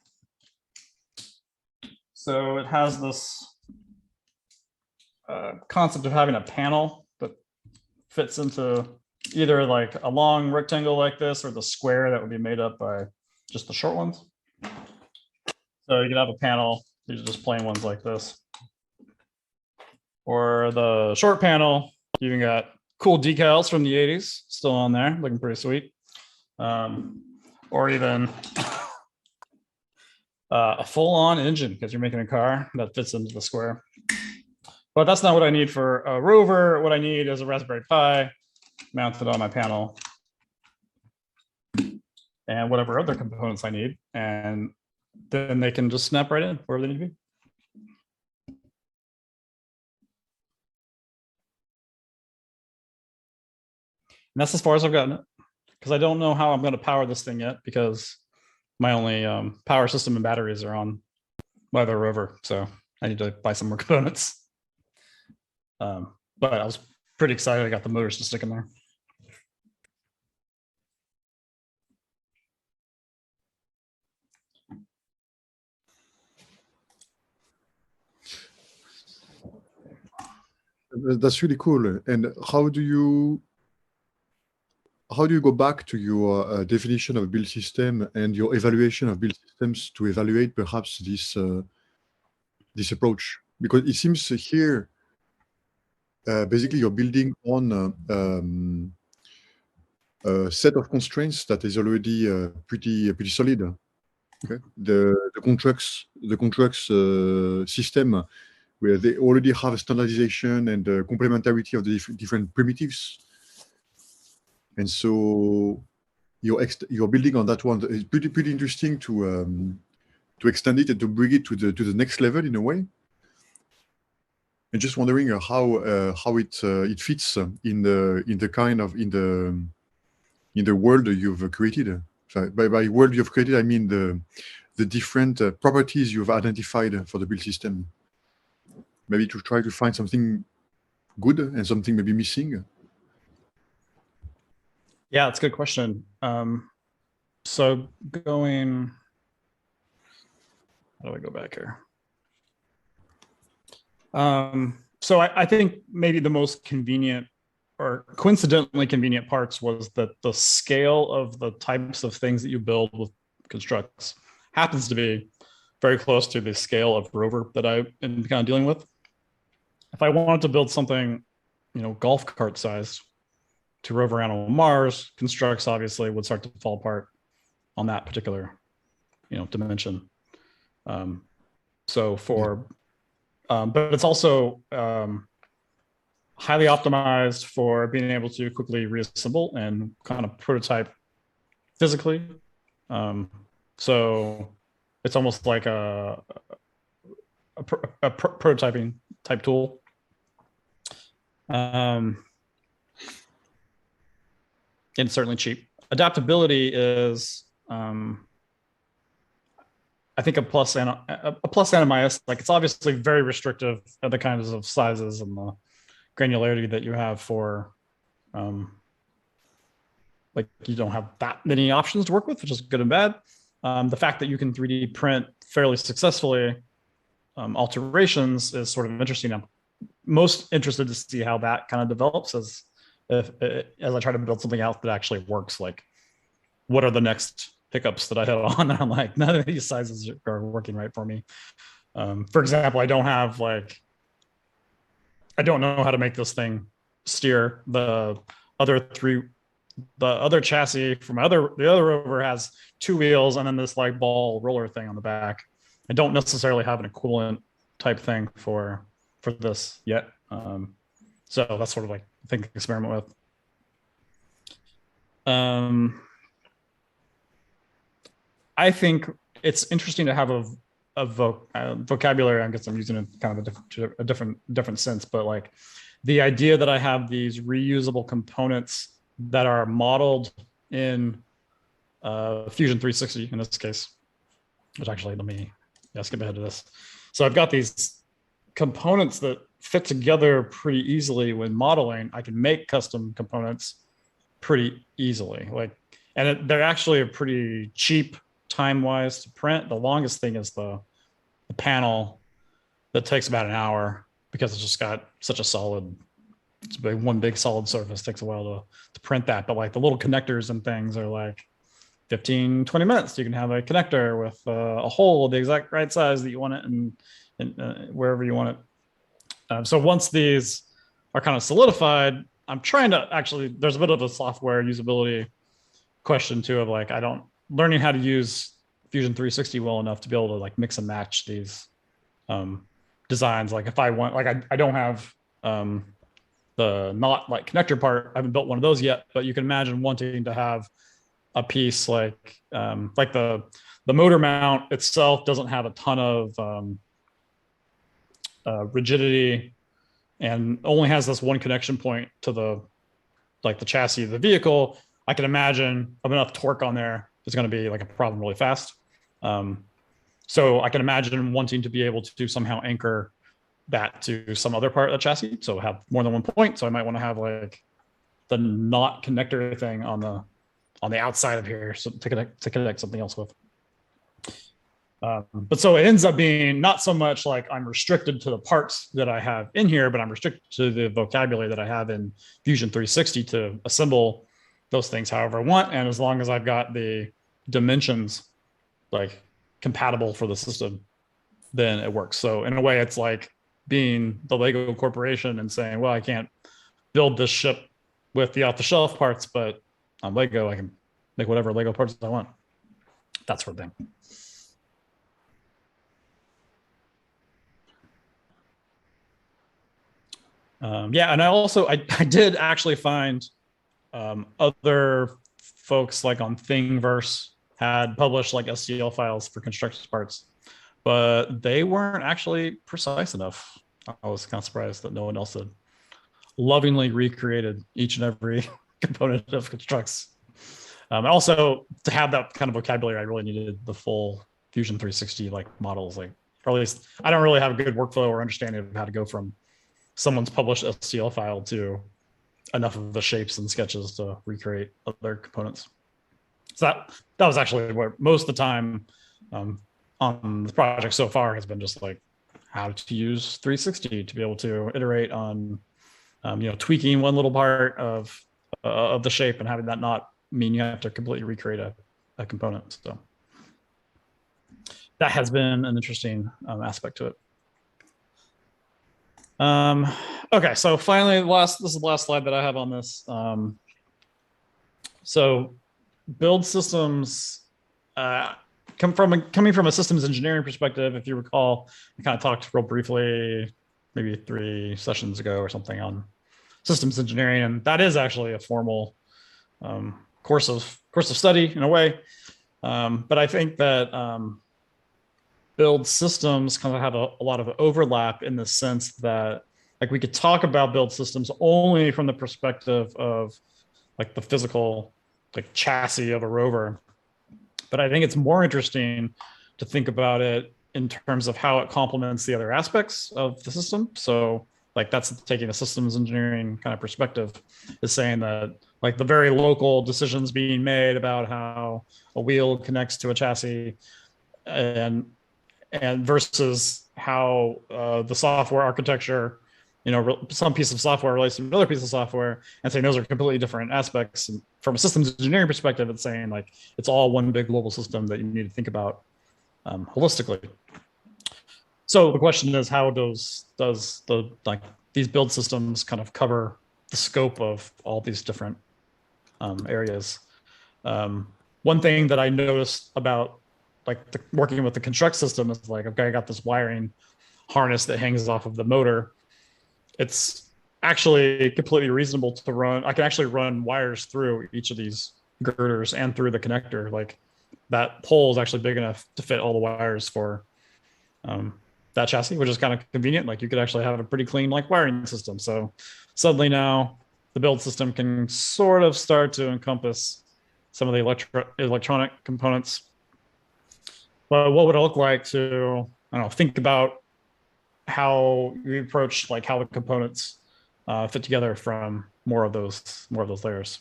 Speaker 1: So it has this concept of having a panel that fits into either like a long rectangle like this or the square that would be made up by just the short ones. So you can have a panel, these are just plain ones like this. Or the short panel, you even got cool decals from the 80s still on there, looking pretty sweet. Or even a full-on engine because you're making a car that fits into the square. But that's not what I need for a rover. What I need is a Raspberry Pi mounted on my panel and whatever other components I need. And then they can just snap right in wherever they need to be. And that's as far as I've gotten it, because I don't know how I'm going to power this thing yet, because my only power system and batteries are on my other rover. So I need to buy some more components. But I was pretty excited. I got the motors to stick in there.
Speaker 3: That's really cool. And how do you go back to your definition of build system and your evaluation of build systems to evaluate perhaps this this approach? Because it seems here, basically you're building on a set of constraints that is already pretty solid. Okay, the contracts system where they already have a standardization and complementarity of the different primitives. And so you're building on that one. It's pretty interesting to extend it and to bring it to the next level in a way. And just wondering how it fits in the world you've created. So by world you've created, I mean the different properties you've identified for the build system. Maybe to try to find something good and something maybe missing.
Speaker 1: Yeah, that's a good question. So going, how do I go back here? So I think maybe the most convenient or coincidentally convenient parts was that the scale of the types of things that you build with constructs happens to be very close to the scale of rover that I am kind of dealing with. If I wanted to build something, golf cart sized to rover around on Mars, constructs obviously would start to fall apart on that particular, dimension. But it's also highly optimized for being able to quickly reassemble and kind of prototype physically. So it's almost like a prototyping type tool. And it's certainly cheap. Adaptability is, I think a plus and a minus. Like it's obviously very restrictive at the kinds of sizes and the granularity that you have for, like you don't have that many options to work with, which is good and bad. The fact that you can 3D print fairly successfully alterations is sort of interesting. I'm most interested to see how that kind of develops as I try to build something out that actually works. Like, what are the next hiccups that I hit on? I'm like, none of these sizes are working right for me. For example, I don't know how to make this thing steer. The other chassis from the other rover has 2 wheels and then this like ball roller thing on the back. I don't necessarily have an equivalent type thing for this yet. So that's sort of like a thing to experiment with. I think it's interesting to have a vocabulary. I guess I'm using it kind of a different sense, but like the idea that I have these reusable components that are modeled in Fusion 360 in this case, which actually let me skip ahead to this. So I've got these components that fit together pretty easily when modeling. I can make custom components pretty easily, and they're actually a pretty cheap time-wise to print. The longest thing is the the panel that takes about an hour because it's just got such a solid, one big solid surface. Takes a while to print that. But like the little connectors and things are like 15, 20 minutes. You can have a connector with a hole the exact right size that you want it and wherever you want it. So once these are kind of solidified, I'm trying to actually, there's a bit of a software usability question too of like, learning how to use Fusion 360 well enough to be able to like mix and match these designs. Like if I want, like I don't have the not like connector part. I haven't built one of those yet, but you can imagine wanting to have a piece like the motor mount itself doesn't have a ton of rigidity and only has this one connection point to the chassis of the vehicle. I can imagine enough torque on there is going to be like a problem really fast. So I can imagine wanting to be able to somehow anchor that to some other part of the chassis. So have more than one point. So I might want to have like the not connector thing on the outside of here, so to connect something else with. But so it ends up being not so much like I'm restricted to the parts that I have in here, but I'm restricted to the vocabulary that I have in Fusion 360 to assemble those things however I want. And as long as I've got the dimensions like compatible for the system, then it works. So in a way, it's like being the Lego corporation and saying, well, I can't build this ship with the off-the-shelf parts, but on Lego, I can make whatever Lego parts I want. That sort of thing. Yeah, and I did actually find other folks like on Thingiverse had published like STL files for construction parts, but they weren't actually precise enough. I was kind of surprised that no one else had lovingly recreated each and every component of constructs. Also, to have that kind of vocabulary, I really needed the full Fusion 360 like models, like, or at least I don't really have a good workflow or understanding of how to go from someone's published STL file to enough of the shapes and sketches to recreate other components. So that was actually what most of the time on the project so far has been just like how to use 360 to be able to iterate on, tweaking one little part of the shape and having that not mean you have to completely recreate a component. So that has been an interesting aspect to it. Okay, so finally, this is the last slide that I have on this. So build systems, coming from a systems engineering perspective, if you recall, I kind of talked real briefly, maybe 3 sessions ago or something on systems engineering, and that is actually a formal course of study in a way. But I think that build systems kind of have a lot of overlap in the sense that like we could talk about build systems only from the perspective of like the physical like chassis of a rover. But I think it's more interesting to think about it in terms of how it complements the other aspects of the system. So like that's taking a systems engineering kind of perspective, is saying that like the very local decisions being made about how a wheel connects to a chassis and versus how the software architecture, some piece of software relates to another piece of software, and saying those are completely different aspects. And from a systems engineering perspective, it's saying like it's all one big global system that you need to think about holistically. So the question is, how does these build systems kind of cover the scope of all these different areas? One thing that I noticed about like working with the construct system is like, okay, I got this wiring harness that hangs off of the motor. It's actually completely reasonable to run. I can actually run wires through each of these girders and through the connector. Like that hole is actually big enough to fit all the wires for that chassis, which is kind of convenient. Like you could actually have a pretty clean like wiring system. So suddenly now the build system can sort of start to encompass some of the electronic components. But what would it look like to, think about how you approach like how the components fit together from more of those layers?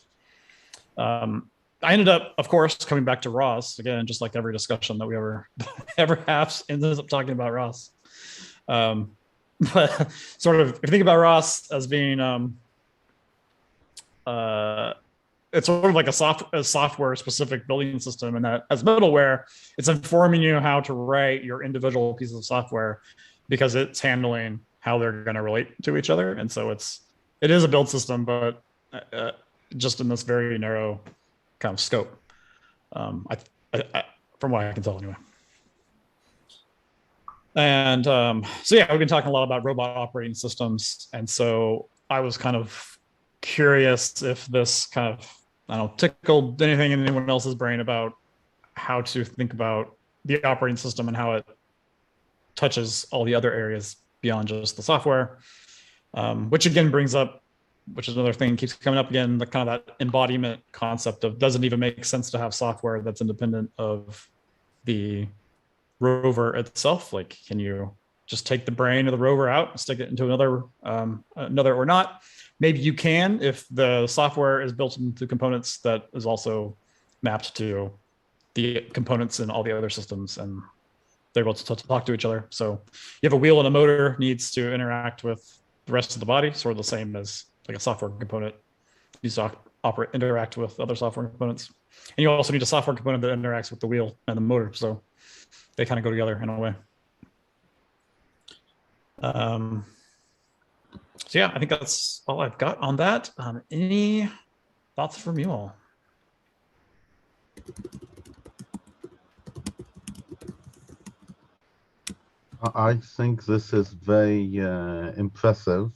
Speaker 1: I ended up, of course, coming back to ROS again, just like every discussion that we ever have ends up talking about ROS. But sort of, if you think about ROS as being, it's sort of like a software specific building system, and that as middleware, it's informing you how to write your individual pieces of software because it's handling how they're going to relate to each other. And so it is a build system, but just in this very narrow kind of scope. From what I can tell anyway. And so yeah, we've been talking a lot about robot operating systems. And so I was kind of curious if this kind of, I don't know, tickled anything in anyone else's brain about how to think about the operating system and how it touches all the other areas beyond just the software, which again brings up, which is another thing keeps coming up again, the kind of that embodiment concept of doesn't even make sense to have software that's independent of the rover itself. Like, can you just take the brain of the rover out and stick it into another or not? Maybe you can if the software is built into components that is also mapped to the components in all the other systems, and they're able to talk to each other. So you have a wheel and a motor needs to interact with the rest of the body, sort of the same as like a software component needs to interact with other software components. And you also need a software component that interacts with the wheel and the motor. So they kind of go together in a way. So yeah, I think that's all I've got on that. Any thoughts from you all?
Speaker 4: I think this is very impressive.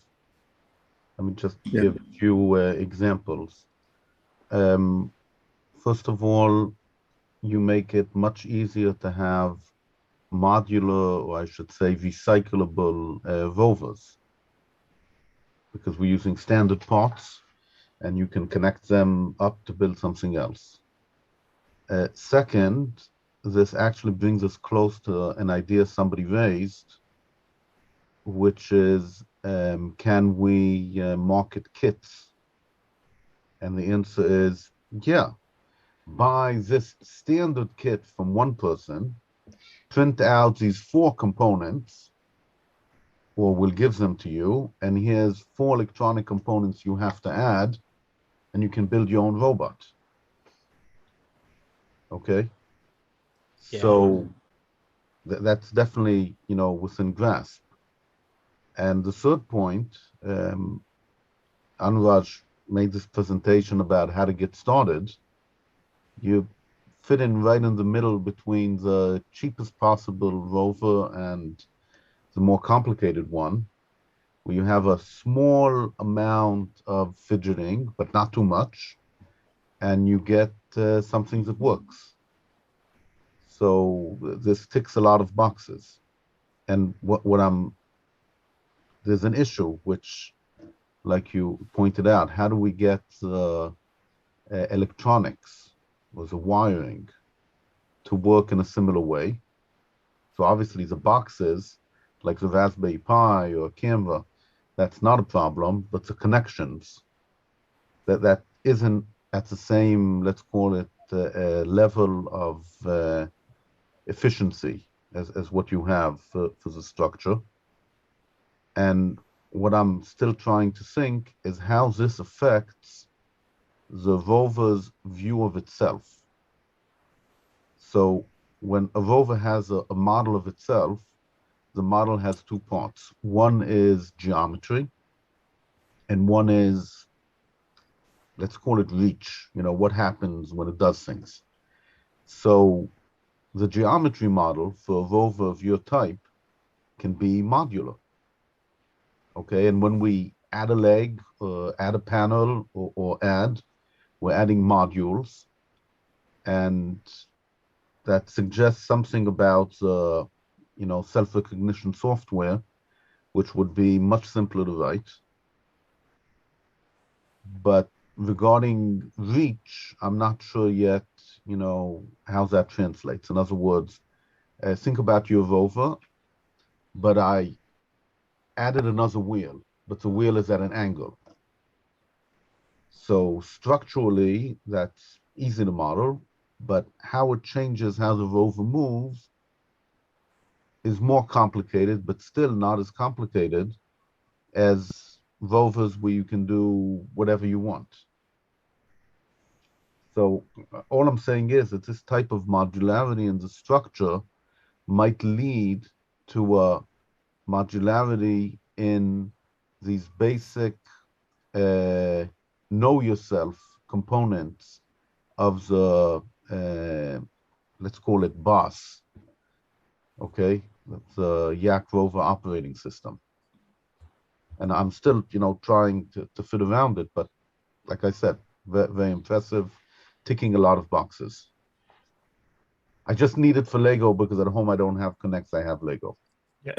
Speaker 4: Let me just give a few examples. First of all, you make it much easier to have modular, or I should say recyclable rovers, because we're using standard parts and you can connect them up to build something else. Second, this actually brings us close to an idea somebody raised, which is, can we market kits? And the answer is, yeah. Buy this standard kit from one person, print out these 4 components, or we'll give them to you, and here's 4 electronic components you have to add, and you can build your own robot. Okay? Yeah. So that's definitely, within grasp. And the third point, Anuraj made this presentation about how to get started. You fit in right in the middle between the cheapest possible rover and the more complicated one, where you have a small amount of fidgeting, but not too much, and you get something that works. So this ticks a lot of boxes. And there's an issue, which, like you pointed out, how do we get the electronics or the wiring to work in a similar way? So obviously the boxes, like the Raspberry Pi or Canva, that's not a problem, but the connections, that isn't at the same, let's call it, level of efficiency as what you have for the structure. And what I'm still trying to think is how this affects the rover's view of itself. So when a rover has a model of itself, the model has 2 parts. One is geometry, and one is, let's call it reach, what happens when it does things. So the geometry model for a rover of your type can be modular. Okay, and when we add a leg, add a panel, or we're adding modules, and that suggests something about self-recognition software, which would be much simpler to write. But regarding reach, I'm not sure yet, how that translates. In other words, think about your rover, but I added another wheel, but the wheel is at an angle. So structurally, that's easy to model, but how it changes how the rover moves is more complicated, but still not as complicated as rovers where you can do whatever you want. So all I'm saying is that this type of modularity in the structure might lead to a modularity in these basic know yourself components of the let's call it BOSS. Okay, that's the YakRover operating system. And I'm still, trying to fit around it, but like I said, very, very impressive, ticking a lot of boxes. I just need it for Lego because at home I don't have Connects, I have Lego.
Speaker 1: Yeah.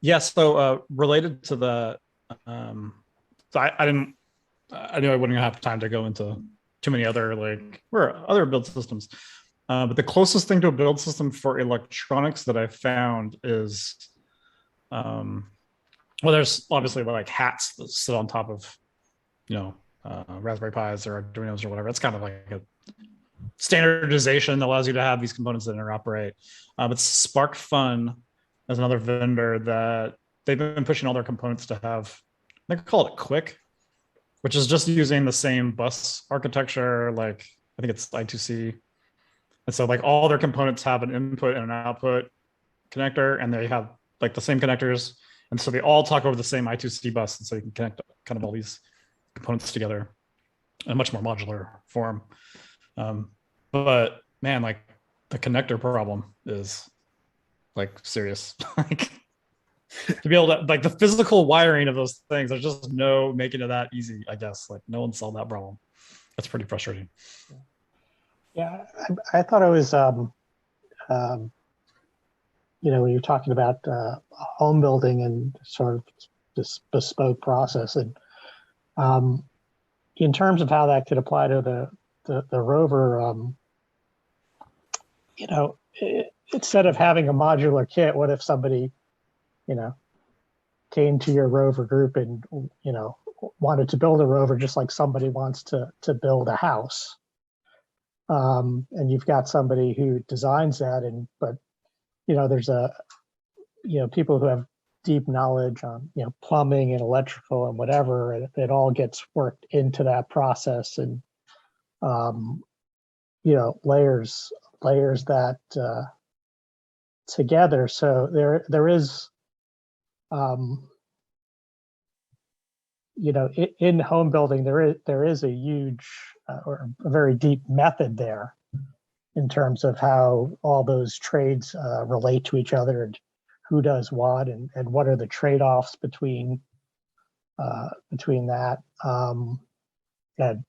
Speaker 1: Yeah. So related to the, so I knew I wouldn't have time to go into too many other other build systems. But the closest thing to a build system for electronics that I found is, well, there's obviously like hats that sit on top of, Raspberry Pis or Arduinos or whatever. It's kind of like a standardization that allows you to have these components that interoperate. But Spark Fun is another vendor that they've been pushing all their components to have, they call it Quick, which is just using the same bus architecture. Like I think it's I2C. And so like all their components have an input and an output connector, and they have like the same connectors. And so they all talk over the same I2C bus. And so you can connect kind of all these components together in a much more modular form. But man, like the connector problem is like serious. Like to be able to, like the physical wiring of those things, there's just no making it that easy, I guess. Like no one solved that problem. That's pretty frustrating.
Speaker 5: Yeah, I thought it was, when you're talking about home building and sort of this bespoke process, and in terms of how that could apply to the rover, instead of having a modular kit, what if somebody, came to your rover group and, wanted to build a rover just like somebody wants to build a house? And you've got somebody who designs that, but there's people who have deep knowledge on plumbing and electrical and whatever, and it all gets worked into that process, and layers that together. So there is in home building there is a huge or a very deep method there in terms of how all those trades relate to each other, and who does what, and what are the trade-offs between that. And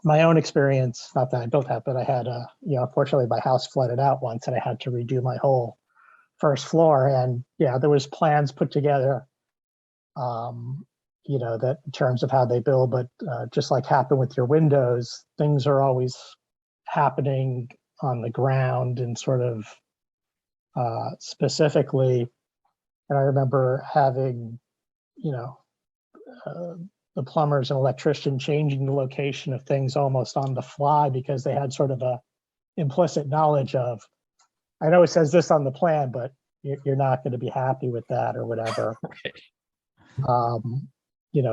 Speaker 5: my own experience, not that I built that, but I had unfortunately my house flooded out once, and I had to redo my whole first floor. And there was plans put together, that in terms of how they build, but just like happened with your windows, things are always happening on the ground and sort of specifically. And I remember having, the plumbers and electrician changing the location of things almost on the fly because they had sort of a implicit knowledge of, I know it says this on the plan, but you're not going to be happy with that or whatever.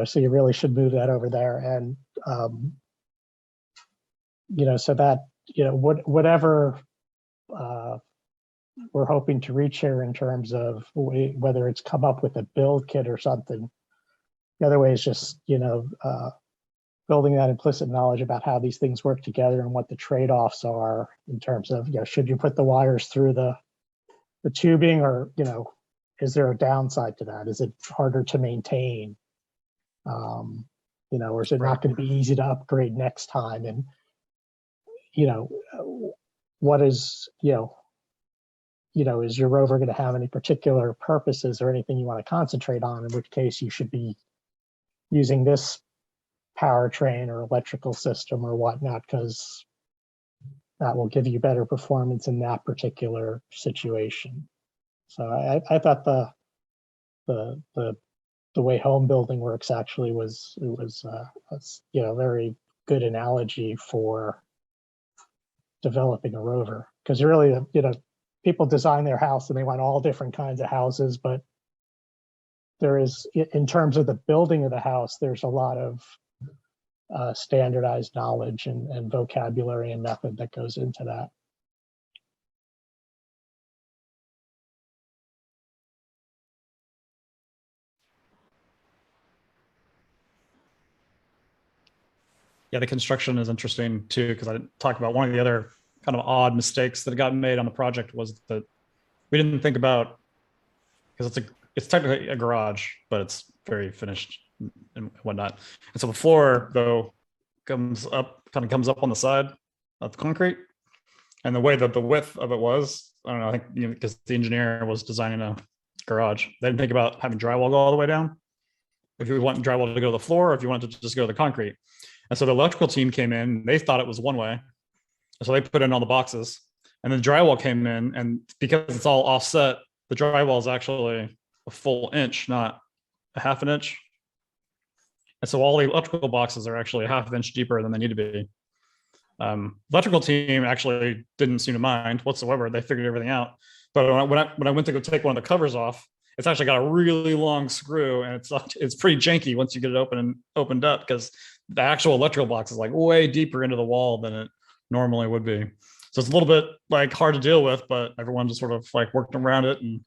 Speaker 5: So you really should move that over there. And, so that, whatever we're hoping to reach here in terms of whether it's come up with a build kit or something, the other way is just, building that implicit knowledge about how these things work together and what the trade-offs are in terms of, should you put the wires through the tubing, or, is there a downside to that? Is it harder to maintain? Or is it not going to be easy to upgrade next time? And, what is, is your rover going to have any particular purposes or anything you want to concentrate on, in which case you should be using this powertrain or electrical system or whatnot, because that will give you better performance in that particular situation. So I thought the way home building works actually was very good analogy for developing a rover, because really, people design their house and they want all different kinds of houses, but there is, in terms of the building of the house, there's a lot of standardized knowledge and vocabulary and method that goes into that.
Speaker 1: Yeah, the construction is interesting too, because I talked about one of the other kind of odd mistakes that got made on the project was that we didn't think about, because it's technically a garage, but it's very finished and whatnot. And so the floor though comes up on the side of the concrete, and the way that the width of it was, I don't know, I think because the engineer was designing a garage, they didn't think about having drywall go all the way down. If you want drywall to go to the floor, or if you want it to just go to the concrete. And so the electrical team came in, they thought it was one way. So they put in all the boxes, and then drywall came in, and because it's all offset, the drywall is actually a full inch, not a half an inch. And so all the electrical boxes are actually a half inch deeper than they need to be. Electrical team actually didn't seem to mind whatsoever. They figured everything out. But when I went to go take one of the covers off, it's actually got a really long screw, and it's pretty janky once you get it opened up, because the actual electrical box is like way deeper into the wall than it normally would be. So it's a little bit like hard to deal with, but everyone just sort of like worked around it, and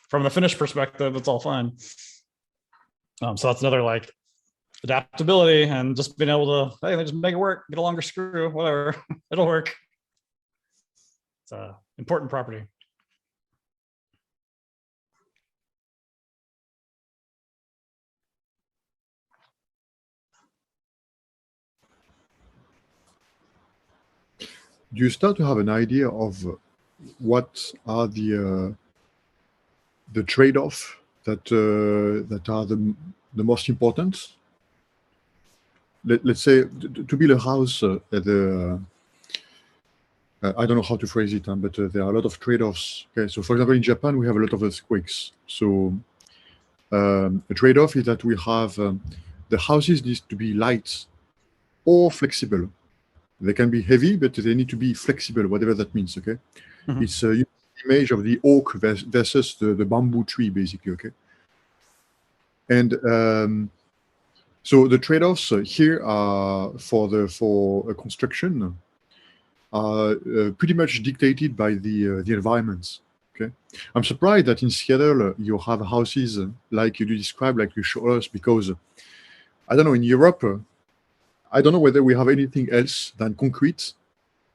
Speaker 1: from the finished perspective, it's all fine. So that's another like adaptability and just being able to, hey, just make it work, get a longer screw, whatever, it'll work. It's an important property.
Speaker 3: Do you start to have an idea of what are the trade-off that are the most important? Let's say to build a house at the I don't know how to phrase it, but there are a lot of trade-offs. Okay, so for example, in Japan we have a lot of earthquakes. So a trade-off is that we have the houses need to be light or flexible. They can be heavy, but they need to be flexible, whatever that means. Okay, it's a image of the oak versus the bamboo tree, basically. Okay, and so the trade-offs here are for a construction are pretty much dictated by the environment. Okay, I'm surprised that in Seattle you have houses like you described, like you show us, because I don't know, in Europe. I don't know whether we have anything else than concrete.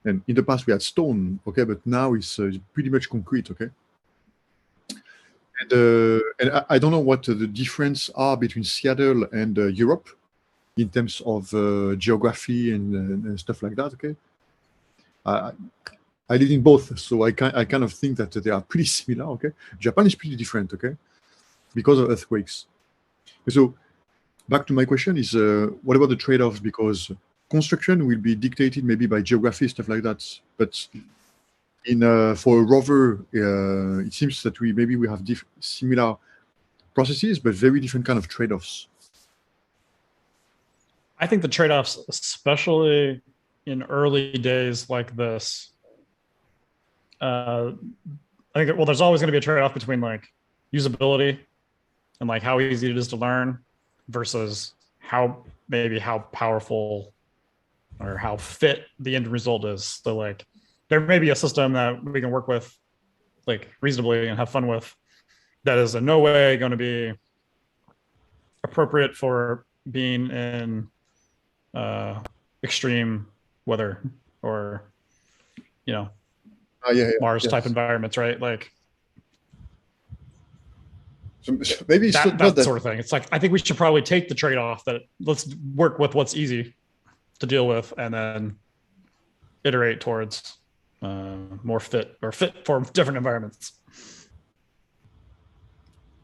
Speaker 3: And in the past we had stone, okay, but now it's pretty much concrete, okay. And I don't know what the difference are between Seattle and Europe in terms of geography and stuff like that, okay. I live in both, so I kind of think that they are pretty similar, okay. Japan is pretty different, okay, because of earthquakes. So back to my question is, what about the trade-offs? Because construction will be dictated maybe by geography, stuff like that. But for a rover, it seems that we have similar processes, but very different kind of trade-offs.
Speaker 1: I think the trade-offs, especially in early days like this, I think, well, there's always going to be a trade-off between like usability and like how easy it is to learn versus how powerful or how fit the end result is. So like there may be a system that we can work with like reasonably and have fun with that is in no way going to be appropriate for being in extreme weather or Mars type environments, right? Like
Speaker 3: so maybe it's
Speaker 1: that sort of thing. It's like I think we should probably take the trade-off that let's work with what's easy to deal with and then iterate towards more fit for different environments.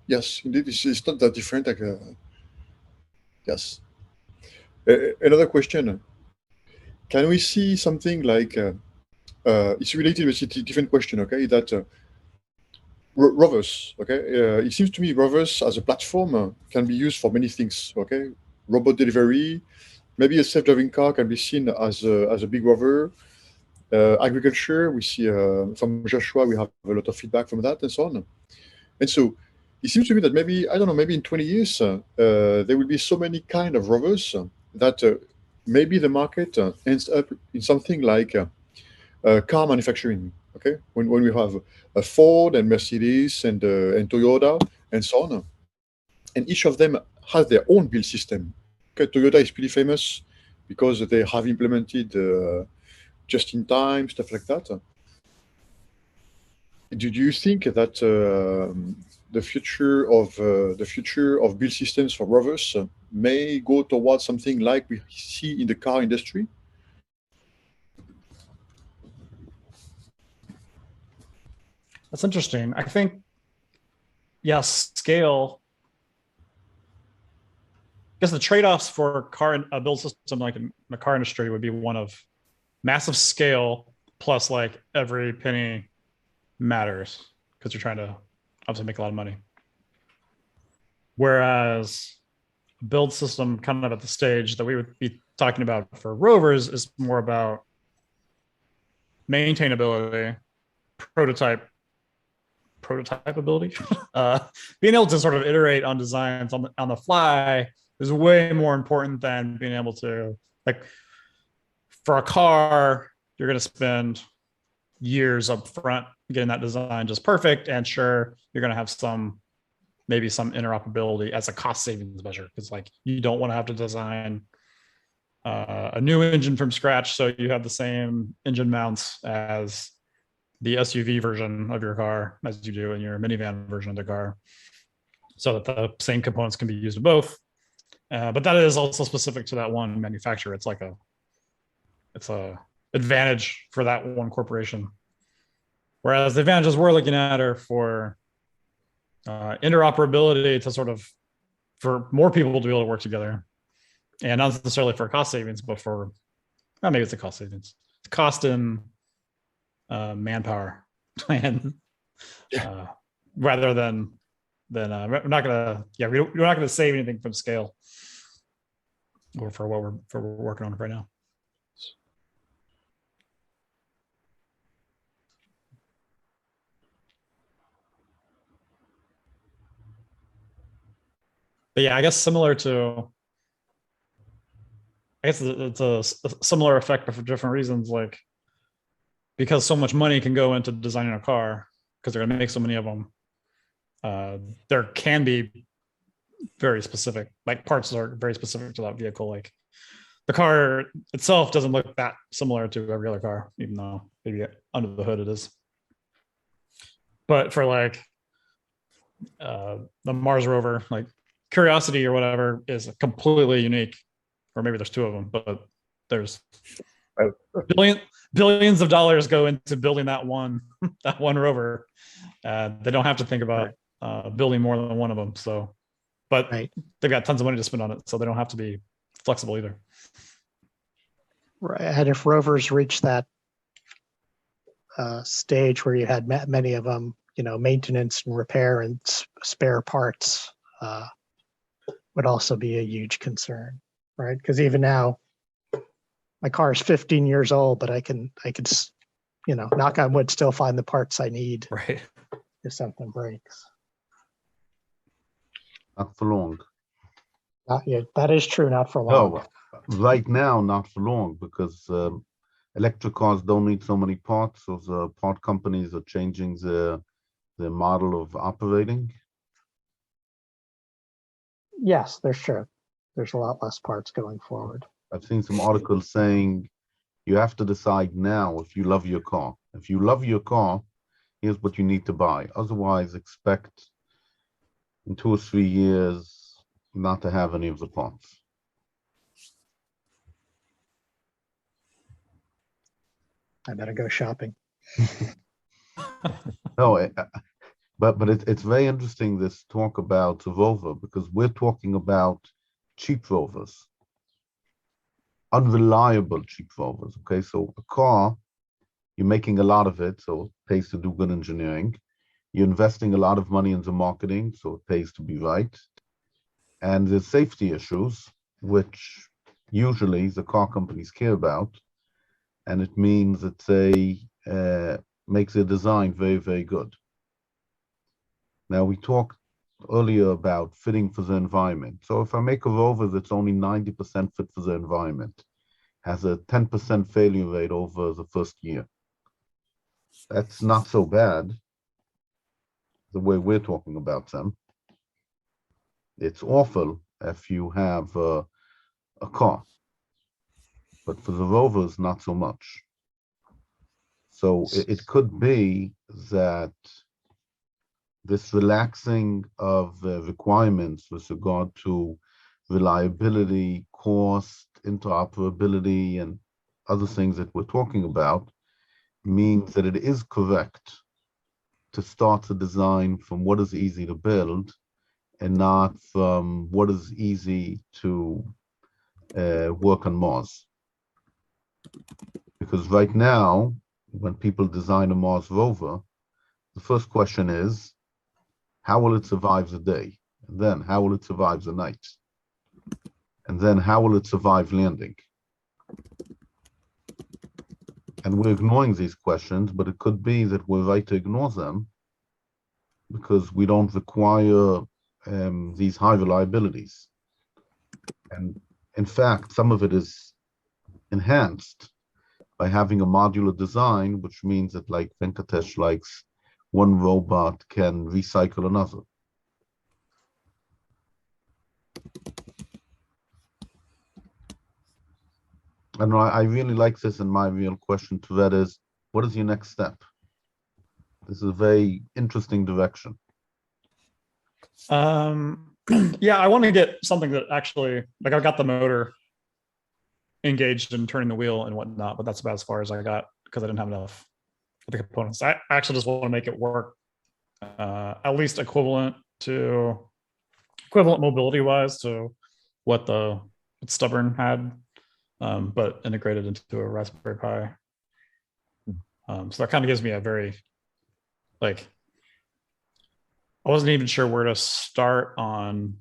Speaker 3: Yes, indeed, it's not that different. Like, yes. Another question: can we see something like it's related, but it's a different question? Okay, that Rovers. Okay, it seems to me Rovers as a platform can be used for many things. Okay, robot delivery, maybe a self-driving car can be seen as a big rover. Agriculture, we see from Joshua, we have a lot of feedback from that and so on. And so it seems to me that maybe, I don't know, maybe in 20 years, there will be so many kind of rovers that maybe the market ends up in something like car manufacturing. Okay, when we have a Ford and Mercedes and Toyota and so on, and each of them has their own build system. Okay, Toyota is pretty famous because they have implemented just in time stuff like that. Do you think that the future of build systems for rovers may go towards something like we see in the car industry?
Speaker 1: That's interesting. I think, yes, scale. I guess the trade-offs for a build system like in the car industry would be one of massive scale plus like every penny matters because you're trying to obviously make a lot of money. Whereas a build system kind of at the stage that we would be talking about for rovers is more about maintainability, prototypeability, being able to sort of iterate on designs on the fly is way more important than being able to, like, for a car, you're going to spend years up front getting that design just perfect, and sure, you're going to have maybe some interoperability as a cost savings measure, because like you don't want to have to design a new engine from scratch so you have the same engine mounts as the SUV version of your car as you do in your minivan version of the car, so that the same components can be used in both. But that is also specific to that one manufacturer. It's a advantage for that one corporation. Whereas the advantages we're looking at are for interoperability to sort of, for more people to be able to work together, and not necessarily for cost savings, but for, maybe it's a cost savings, it's cost in manpower and rather than we're not gonna save anything from scale or for what we're working on right now. But yeah, I guess it's a similar effect, but for different reasons. Like, because so much money can go into designing a car, because they're going to make so many of them, there can be very specific, like parts that are very specific to that vehicle. Like the car itself doesn't look that similar to every other car, even though maybe under the hood it is. But for like the Mars rover, like Curiosity or whatever is completely unique, or maybe there's two of them, but there's billions of dollars go into building that one rover. They don't have to think about building more than one of them. So, but they've got tons of money to spend on it, so they don't have to be flexible either.
Speaker 5: Right, and if rovers reach that stage where you had many of them, maintenance and repair and spare parts would also be a huge concern, right? Because even now, my car is 15 years old, but I could, knock on wood, still find the parts I need,
Speaker 1: right,
Speaker 5: if something breaks.
Speaker 4: Not for long.
Speaker 5: Not yet. That is true. Not for long.
Speaker 4: No, right now, not for long, because electric cars don't need so many parts. So the part companies are changing the model of operating.
Speaker 5: Yes, there's true. There's a lot less parts going forward.
Speaker 4: I've seen some articles saying you have to decide now if you love your car. If you love your car, here's what you need to buy. Otherwise, expect in 2 or 3 years not to have any of the parts.
Speaker 5: I better go shopping.
Speaker 4: No, but it's very interesting, this talk about the rover, because we're talking about cheap rovers, unreliable cheap rovers. Okay, so a car, you're making a lot of it, so it pays to do good engineering. You're investing a lot of money into marketing, so it pays to be right. And there's safety issues, which usually the car companies care about, and it means that they make their design very, very good. Now, we talked earlier about fitting for the environment. So if I make a rover that's only 90% fit for the environment, has a 10% failure rate over the first year, that's not so bad the way we're talking about them. It's awful if you have a car, but for the rovers, not so much. So it could be that this relaxing of the requirements with regard to reliability, cost, interoperability, and other things that we're talking about means that it is correct to start the design from what is easy to build and not from what is easy to work on Mars. Because right now, when people design a Mars rover, the first question is, how will it survive the day? And then how will it survive the night? And then how will it survive landing? And we're ignoring these questions, but it could be that we're right to ignore them because we don't require these high reliabilities. And in fact, some of it is enhanced by having a modular design, which means that, like Venkatesh likes, one robot can recycle another. And I really like this, and my real question to that is, what is your next step? This is a very interesting direction.
Speaker 1: Yeah, I want to get something that actually, like, I've got the motor engaged and turning the wheel and whatnot, but that's about as far as I got because I didn't have enough of the components. I actually just want to make it work at least equivalent mobility wise to what Stubborn had, but integrated into a Raspberry Pi. So that kind of gives me a very, like, I wasn't even sure where to start on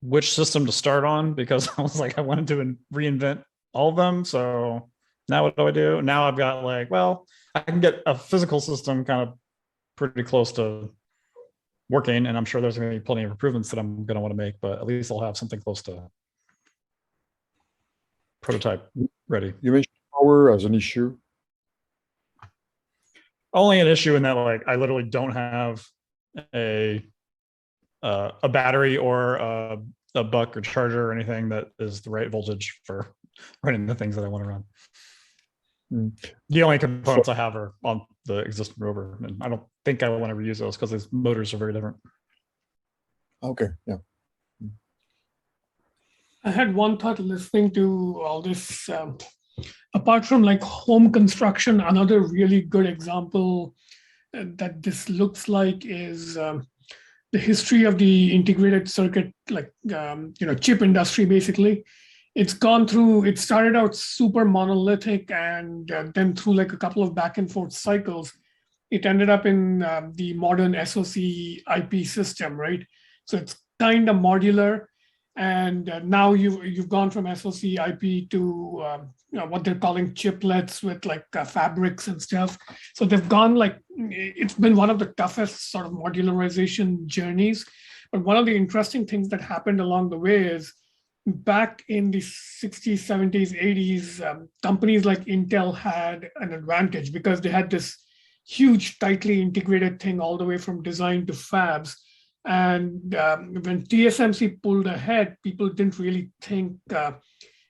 Speaker 1: which system to start on because I was like, I wanted to reinvent all of them. So now what do I do? Now I've got, like, well, I can get a physical system kind of pretty close to working, and I'm sure there's going to be plenty of improvements that I'm going to want to make, but at least I'll have something close to prototype ready.
Speaker 3: You mentioned power as an issue.
Speaker 1: Only an issue in that, like, I literally don't have a battery or a buck or charger or anything that is the right voltage for running the things that I want to run. The only components I have are on the existing rover, and I don't think I want to reuse those because these motors are very different.
Speaker 3: Okay, yeah.
Speaker 6: I had one thought listening to all this. Apart from, like, home construction, another really good example that this looks like is the history of the integrated circuit, like, chip industry, basically. It's gone through, it started out super monolithic, and then through, like, a couple of back and forth cycles, it ended up in the modern SoC IP system, right? So it's kind of modular. And now you've gone from SoC IP to what they're calling chiplets with, like, fabrics and stuff. So they've gone, like, it's been one of the toughest sort of modularization journeys. But one of the interesting things that happened along the way is back in the 60s, 70s, 80s, companies like Intel had an advantage because they had this huge, tightly integrated thing all the way from design to fabs. And when TSMC pulled ahead, people didn't really think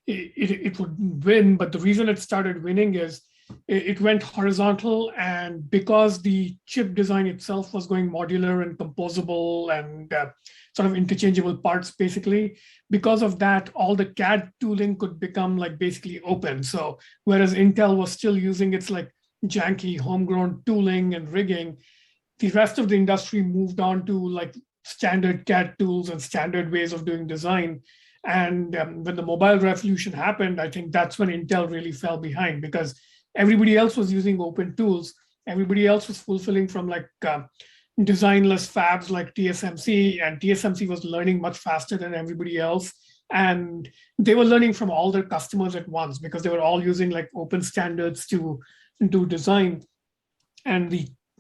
Speaker 6: it would win. But the reason it started winning is it went horizontal. And because the chip design itself was going modular and composable and sort of interchangeable parts, basically, because of that, all the CAD tooling could become, like, basically open. So whereas Intel was still using its, like, janky homegrown tooling and rigging, the rest of the industry moved on to, like, standard CAD tools and standard ways of doing design. And when the mobile revolution happened, I think that's when Intel really fell behind because everybody else was using open tools. Everybody else was fulfilling from, like, designless fabs like TSMC, and TSMC was learning much faster than everybody else. And they were learning from all their customers at once because they were all using like open standards to do design. And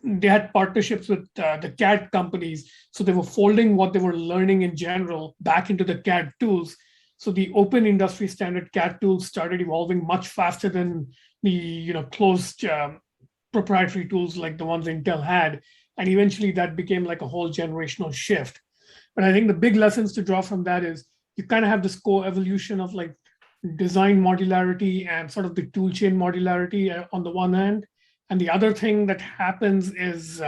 Speaker 6: they had partnerships with the CAD companies. So they were folding what they were learning in general back into the CAD tools. So the open industry standard CAD tools started evolving much faster than the closed proprietary tools like the ones Intel had. And eventually that became like a whole generational shift. But I think the big lessons to draw from that is you kind of have this co-evolution of like design modularity and sort of the toolchain modularity on the one hand. And the other thing that happens is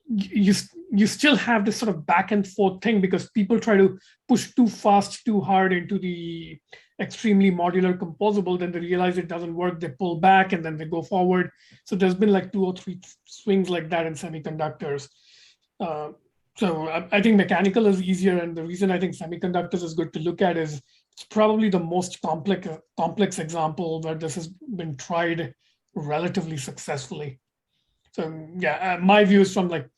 Speaker 6: you still have this sort of back and forth thing because people try to push too fast, too hard into the extremely modular composable, then they realize it doesn't work, they pull back and then they go forward. So there's been like 2 or 3 swings like that in semiconductors. So I think mechanical is easier, and the reason I think semiconductors is good to look at is it's probably the most complex example where this has been tried relatively successfully. So yeah, my view is from like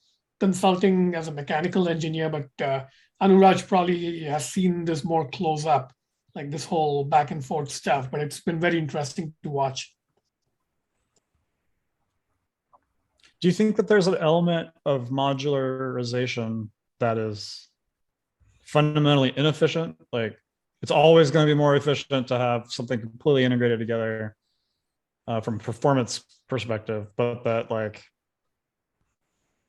Speaker 6: consulting as a mechanical engineer, but Anuraj probably has seen this more close up, like this whole back and forth stuff, but it's been very interesting to watch.
Speaker 1: Do you think that there's an element of modularization that is fundamentally inefficient? Like it's always going to be more efficient to have something completely integrated together from a performance perspective, but that like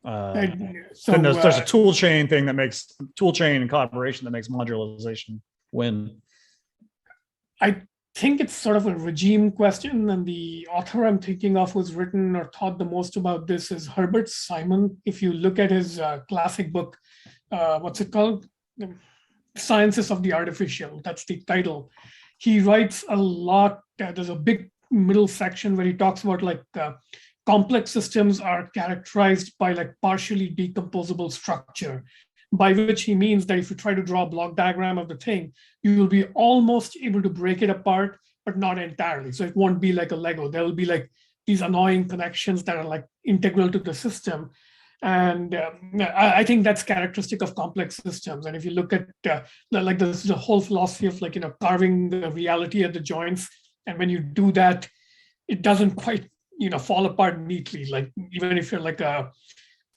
Speaker 1: then there's a tool chain thing that makes tool chain and collaboration that makes modularization win.
Speaker 6: I think it's sort of a regime question, and the author I'm thinking of who's written or thought the most about this is Herbert Simon. If you look at his classic book, what's it called? Sciences of the Artificial, that's the title. He writes a lot. There's a big middle section where he talks about like complex systems are characterized by like partially decomposable structure, by which he means that if you try to draw a block diagram of the thing, you will be almost able to break it apart, but not entirely. So it won't be like a Lego. There will be like these annoying connections that are like integral to the system. And I think that's characteristic of complex systems. And if you look at like the whole philosophy of like, carving the reality at the joints, and when you do that, it doesn't quite, fall apart neatly. Like even if you're like a,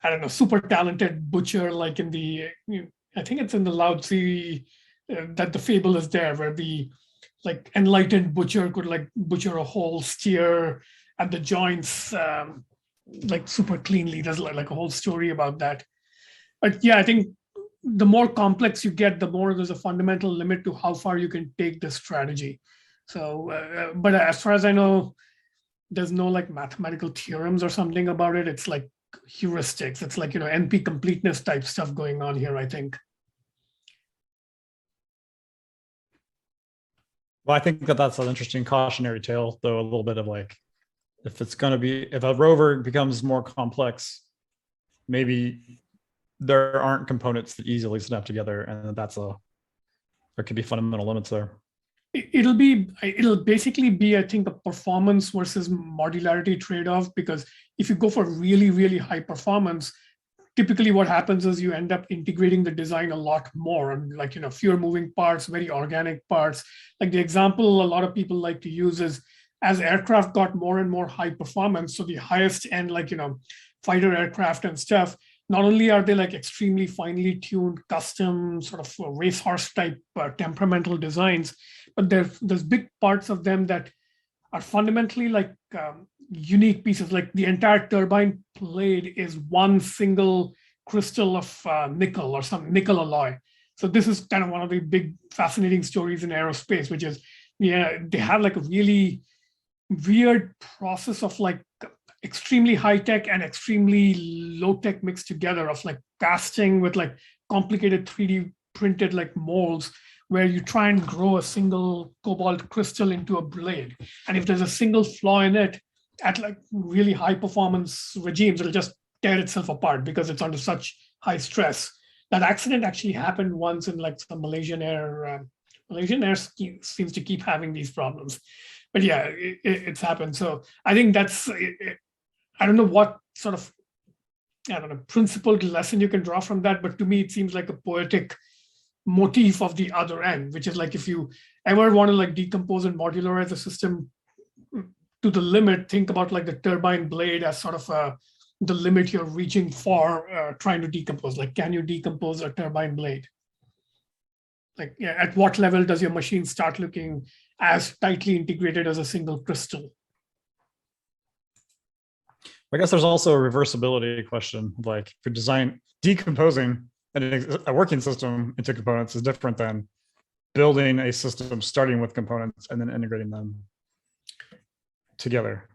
Speaker 6: I don't know, super talented butcher, like in the, I think it's in the Lao Tzu that the fable is there, where the like enlightened butcher could like butcher a whole steer at the joints, like super cleanly. There's like a whole story about that. But yeah, I think the more complex you get, the more there's a fundamental limit to how far you can take this strategy. So, but as far as I know, there's no like mathematical theorems or something about it. It's like heuristics. It's like, NP completeness type stuff going on here, I think.
Speaker 1: Well, I think that that's an interesting cautionary tale, though, a little bit of like, if a rover becomes more complex, maybe there aren't components that easily snap together, and there could be fundamental limits there.
Speaker 6: It'll basically be, I think, a performance versus modularity trade-off, because if you go for really, really high performance, typically what happens is you end up integrating the design a lot more, and like, fewer moving parts, very organic parts. Like the example a lot of people like to use is as aircraft got more and more high performance, so the highest end, like, fighter aircraft and stuff, not only are they like extremely finely tuned, custom sort of racehorse type temperamental designs, but there's big parts of them that are fundamentally like unique pieces. Like the entire turbine blade is one single crystal of nickel or some nickel alloy. So this is kind of one of the big fascinating stories in aerospace, which is, they have like a really weird process of like extremely high tech and extremely low tech mixed together, of like casting with like complicated 3D printed like molds, where you try and grow a single cobalt crystal into a blade. And if there's a single flaw in it at like really high performance regimes, it'll just tear itself apart because it's under such high stress. That accident actually happened once in like some Malaysian Air. Malaysian Air seems to keep having these problems. But yeah, it's happened. So I think that's, I don't know what sort of, principled lesson you can draw from that, but to me, it seems like a poetic motif of the other end, which is like if you ever want to like decompose and modularize a system to the limit, think about like the turbine blade as sort of the limit you're reaching for trying to decompose. Like, can you decompose a turbine blade? Like, yeah, at what level does your machine start looking as tightly integrated as a single crystal?
Speaker 1: I guess there's also a reversibility question. Like, if you design decomposing a working system into components is different than building a system starting with components and then integrating them together.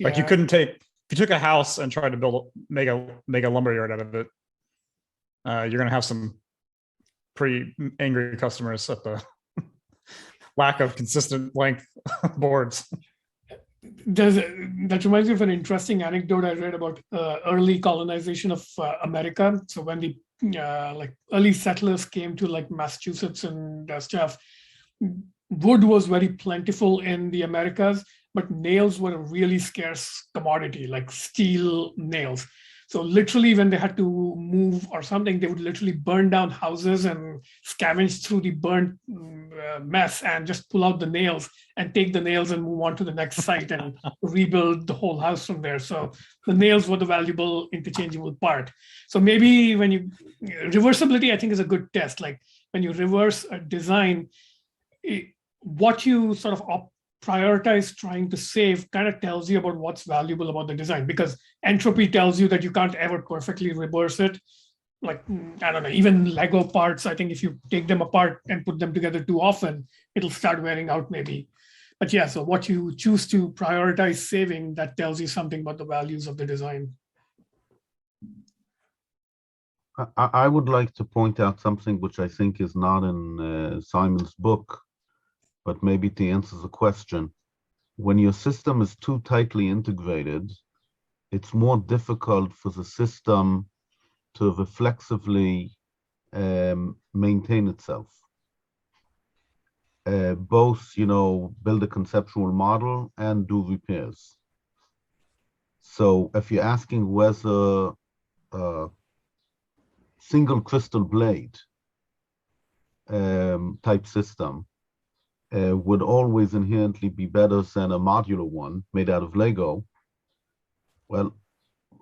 Speaker 1: Like, you couldn't take, if you took a house and tried to make a lumberyard out of it, you're gonna have some pretty angry customers at the lack of consistent length boards.
Speaker 6: That reminds me of an interesting anecdote I read about early colonization of America. So when the like early settlers came to like Massachusetts and stuff, wood was very plentiful in the Americas, but nails were a really scarce commodity, like steel nails. So literally when they had to move or something, they would literally burn down houses and scavenge through the burnt mess and just pull out the nails and take the nails and move on to the next site and rebuild the whole house from there. So the nails were the valuable interchangeable part. So maybe when you, reversibility, I think is a good test. Like when you reverse a design, what you sort of prioritize trying to save kind of tells you about what's valuable about the design, because entropy tells you that you can't ever perfectly reverse it. Like, I don't know, even Lego parts, I think if you take them apart and put them together too often, it'll start wearing out maybe. But yeah, so what you choose to prioritize saving, that tells you something about the values of the design.
Speaker 4: I would like to point out something which I think is not in Simon's book, but maybe to answer the question. When your system is too tightly integrated, it's more difficult for the system to reflexively maintain itself. Both, build a conceptual model and do repairs. So if you're asking whether a single crystal blade type system would always inherently be better than a modular one made out of Lego, well,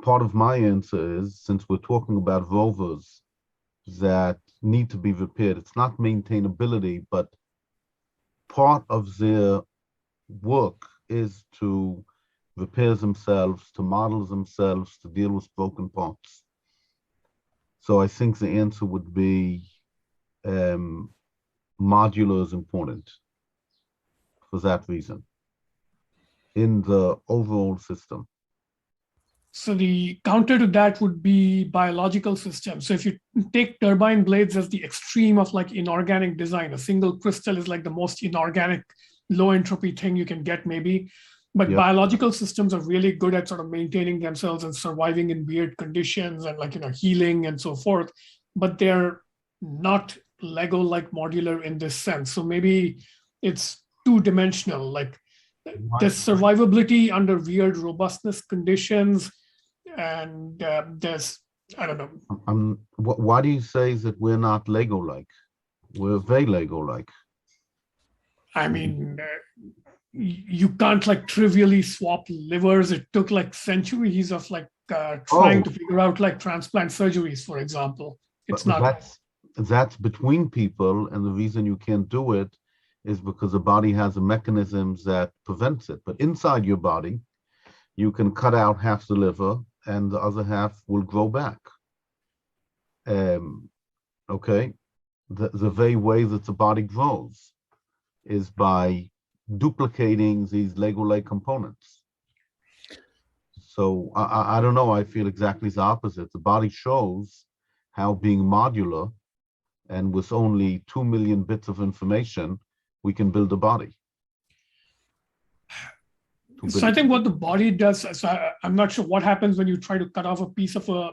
Speaker 4: part of my answer is, since we're talking about rovers that need to be repaired, it's not maintainability, but part of their work is to repair themselves, to model themselves, to deal with broken parts. So I think the answer would be modular is important for that reason in the overall system.
Speaker 6: So the counter to that would be biological systems. So if you take turbine blades as the extreme of like inorganic design, a single crystal is like the most inorganic, low entropy thing you can get maybe. But biological systems are really good at sort of maintaining themselves and surviving in weird conditions and like, healing and so forth. But they're not Lego-like modular in this sense. So maybe it's two-dimensional, like there's survivability under weird robustness conditions, and there's, I don't know.
Speaker 4: Why do you say that we're not Lego-like? We're very Lego-like.
Speaker 6: I mean, you can't like trivially swap livers. It took like centuries of like trying to figure out like transplant surgeries, for example. It's not.
Speaker 4: That's between people, and the reason you can't do it is because the body has a mechanism that prevents it. But inside your body, you can cut out half the liver and the other half will grow back. Okay, the very way that the body grows is by duplicating these Lego-like components. So I don't know, I feel exactly the opposite. The body shows how being modular and with only 2 million bits of information, we can build a body.
Speaker 6: So I think what the body does, so I'm not sure what happens when you try to cut off a piece of a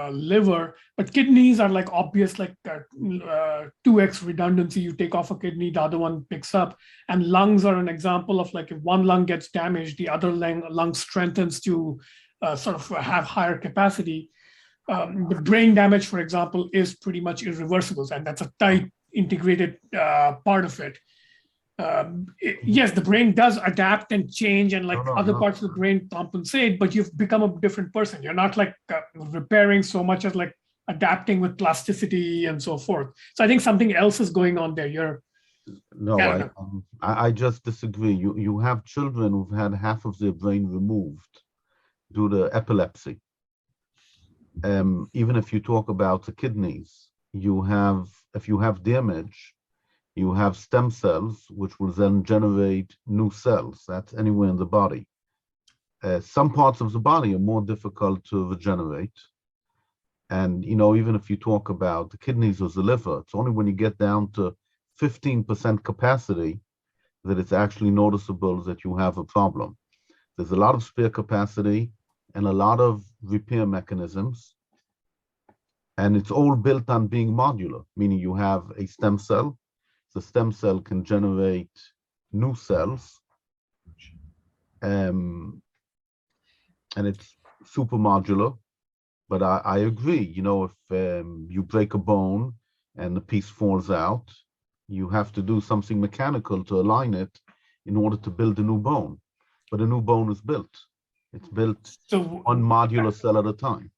Speaker 6: liver, but kidneys are like obvious, like 2x redundancy. You take off a kidney, the other one picks up. And lungs are an example of like if one lung gets damaged, the other lung strengthens to sort of have higher capacity. the brain damage, for example, is pretty much irreversible, and that's a tight integrated part of it. Yes, the brain does adapt and change, and like other parts of the brain compensate, but you've become a different person. You're not like repairing so much as like adapting with plasticity and so forth. So I think something else is going on there.
Speaker 4: I just disagree. You have children who've had half of their brain removed due to epilepsy. Even if you talk about the kidneys, if you have damage, you have stem cells, which will then generate new cells. That's anywhere in the body. Some parts of the body are more difficult to regenerate. And, even if you talk about the kidneys or the liver, it's only when you get down to 15% capacity that it's actually noticeable that you have a problem. There's a lot of spare capacity and a lot of repair mechanisms. And it's all built on being modular, meaning you have a stem cell. The stem cell can generate new cells, and it's super modular. But I agree, if you break a bone and the piece falls out, you have to do something mechanical to align it in order to build a new bone. But a new bone is built. It's built one modular cell at a time.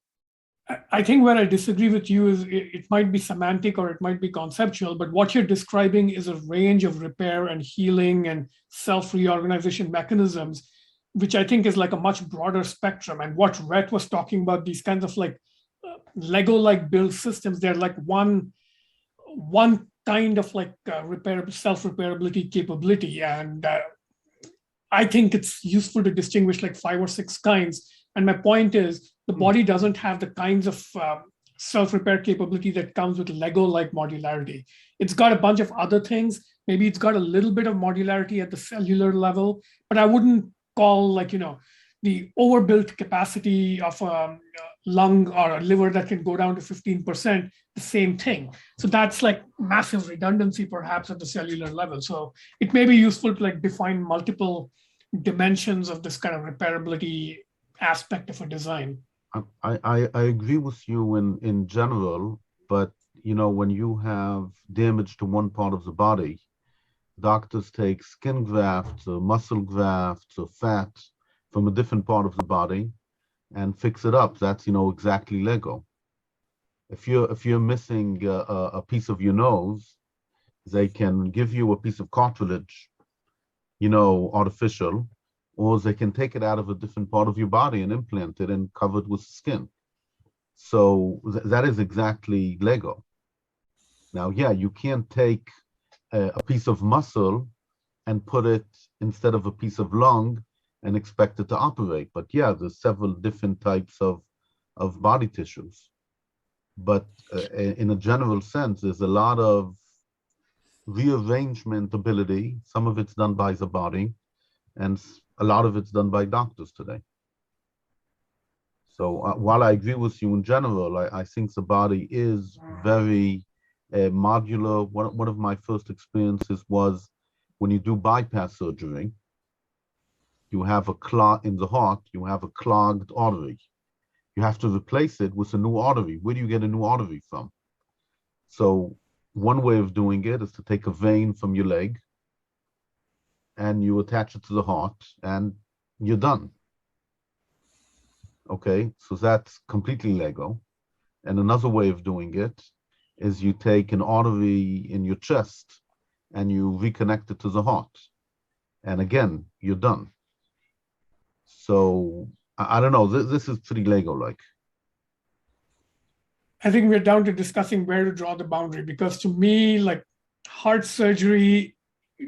Speaker 6: I think where I disagree with you is it might be semantic or it might be conceptual, but what you're describing is a range of repair and healing and self-reorganization mechanisms, which I think is like a much broader spectrum. And what Rhett was talking about, these kinds of like Lego-like build systems, they're like one kind of like self-repairability capability. And I think it's useful to distinguish like 5 or 6 kinds. And my point is, the body doesn't have the kinds of self-repair capability that comes with Lego-like modularity. It's got a bunch of other things. Maybe it's got a little bit of modularity at the cellular level, but I wouldn't call the overbuilt capacity of a lung or a liver that can go down to 15% the same thing. So that's like massive redundancy perhaps at the cellular level. So it may be useful to like define multiple dimensions of this kind of repairability aspect of a design.
Speaker 4: I agree with you in general, but when you have damage to one part of the body, doctors take skin grafts or muscle grafts or fat from a different part of the body and fix it up. That's exactly Lego. If you're missing a piece of your nose, they can give you a piece of cartilage, artificial, or they can take it out of a different part of your body and implant it and cover it with skin. So that is exactly Lego. Now, yeah, you can't take a piece of muscle and put it instead of a piece of lung and expect it to operate. But yeah, there's several different types of body tissues. But in a general sense, there's a lot of rearrangement ability. Some of it's done by the body, and a lot of it's done by doctors today. So while I agree with you in general, I think the body is very modular. One of my first experiences was when you do bypass surgery, you have a clot in the heart, you have a clogged artery. You have to replace it with a new artery. Where do you get a new artery from? So one way of doing it is to take a vein from your leg and you attach it to the heart and you're done. Okay, so that's completely Lego. And another way of doing it is you take an artery in your chest and you reconnect it to the heart. And again, you're done. So I don't know, this is pretty Lego-like.
Speaker 6: I think we're down to discussing where to draw the boundary, because to me, like heart surgery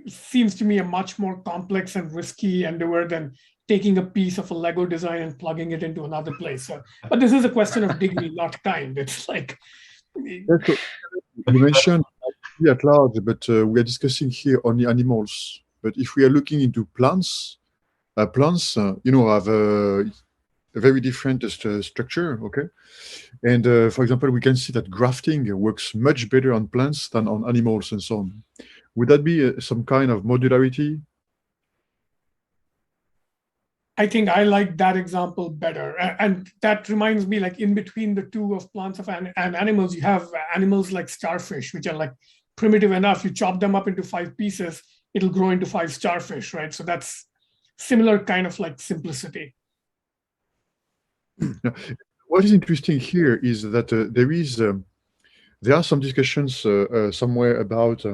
Speaker 6: seems to me a much more complex and risky endeavor than taking a piece of a Lego design and plugging it into another place. So, but this is a question of degree, not kind. It's like...
Speaker 3: You mentioned at large, but we are discussing here only animals. But if we are looking into plants, have a very different structure, okay? And for example, we can see that grafting works much better on plants than on animals and so on. Would that be some kind of modularity?
Speaker 6: I think I like that example better. And that reminds me, like in between the two of plants and animals, you have animals like starfish, which are like primitive enough. You chop them up into 5 pieces, it'll grow into 5 starfish, right? So that's similar kind of like simplicity.
Speaker 3: What is interesting here is that there are some discussions somewhere about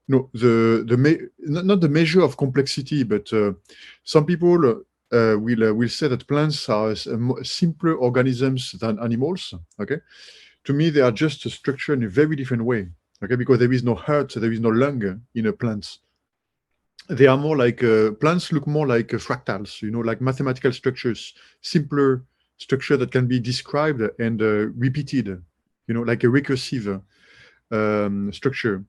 Speaker 3: not the measure of complexity, but some people will say that plants are simpler organisms than animals. Okay, to me they are just structured in a very different way. Okay, because there is no heart, there is no lung in a plant. They are more like plants look more like fractals, like mathematical structures, simpler structure that can be described and repeated, like a recursive structure.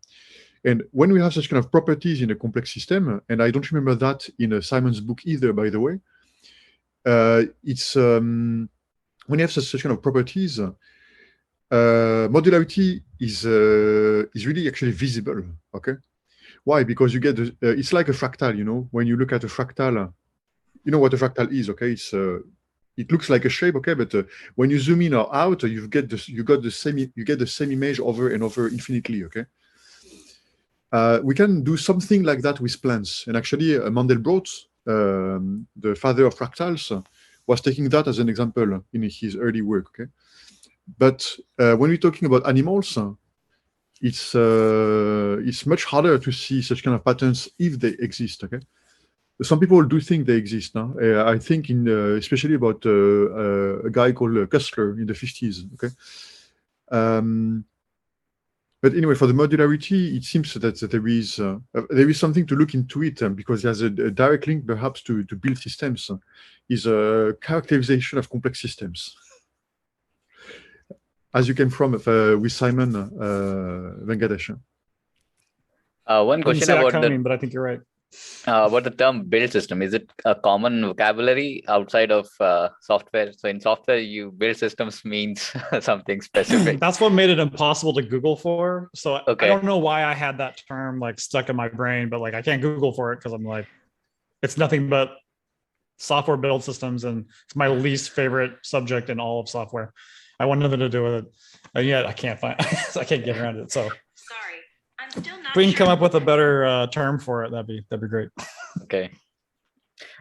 Speaker 3: And when we have such kind of properties in a complex system, and I don't remember that in Simon's book either, by the way, it's when you have such kind of properties, modularity is really actually visible. Okay, why? Because you get it's like a fractal. When you look at a fractal, you know what a fractal is. Okay, it looks like a shape. Okay, but when you zoom in or out, you get the same image over and over infinitely. Okay. We can do something like that with plants. And actually, Mandelbrot, the father of fractals, was taking that as an example in his early work. Okay, but when we're talking about animals, it's much harder to see such kind of patterns if they exist. Okay, some people do think they exist. Now, I think especially about a guy called Kessler in the 50s. Okay. But anyway, for the modularity, it seems that there is something to look into it because there's a direct link perhaps to build systems is a characterization of complex systems. As you came from with Simon Venkatesh.
Speaker 2: One question about
Speaker 1: but I think you're right.
Speaker 2: About the term build system. Is it a common vocabulary outside of software? So in software, you build systems means something specific.
Speaker 1: That's what made it impossible to Google for. So
Speaker 2: Okay.
Speaker 1: I don't know why I had that term like stuck in my brain, but like I can't Google for it because I'm like, it's nothing but software build systems, and it's my least favorite subject in all of software. I want nothing to do with it, and yet I can't find. I can't get around it. So
Speaker 7: Sorry, I'm still not
Speaker 1: if we can
Speaker 7: sure.
Speaker 1: come up with a better term for it, that'd be great.
Speaker 2: Okay.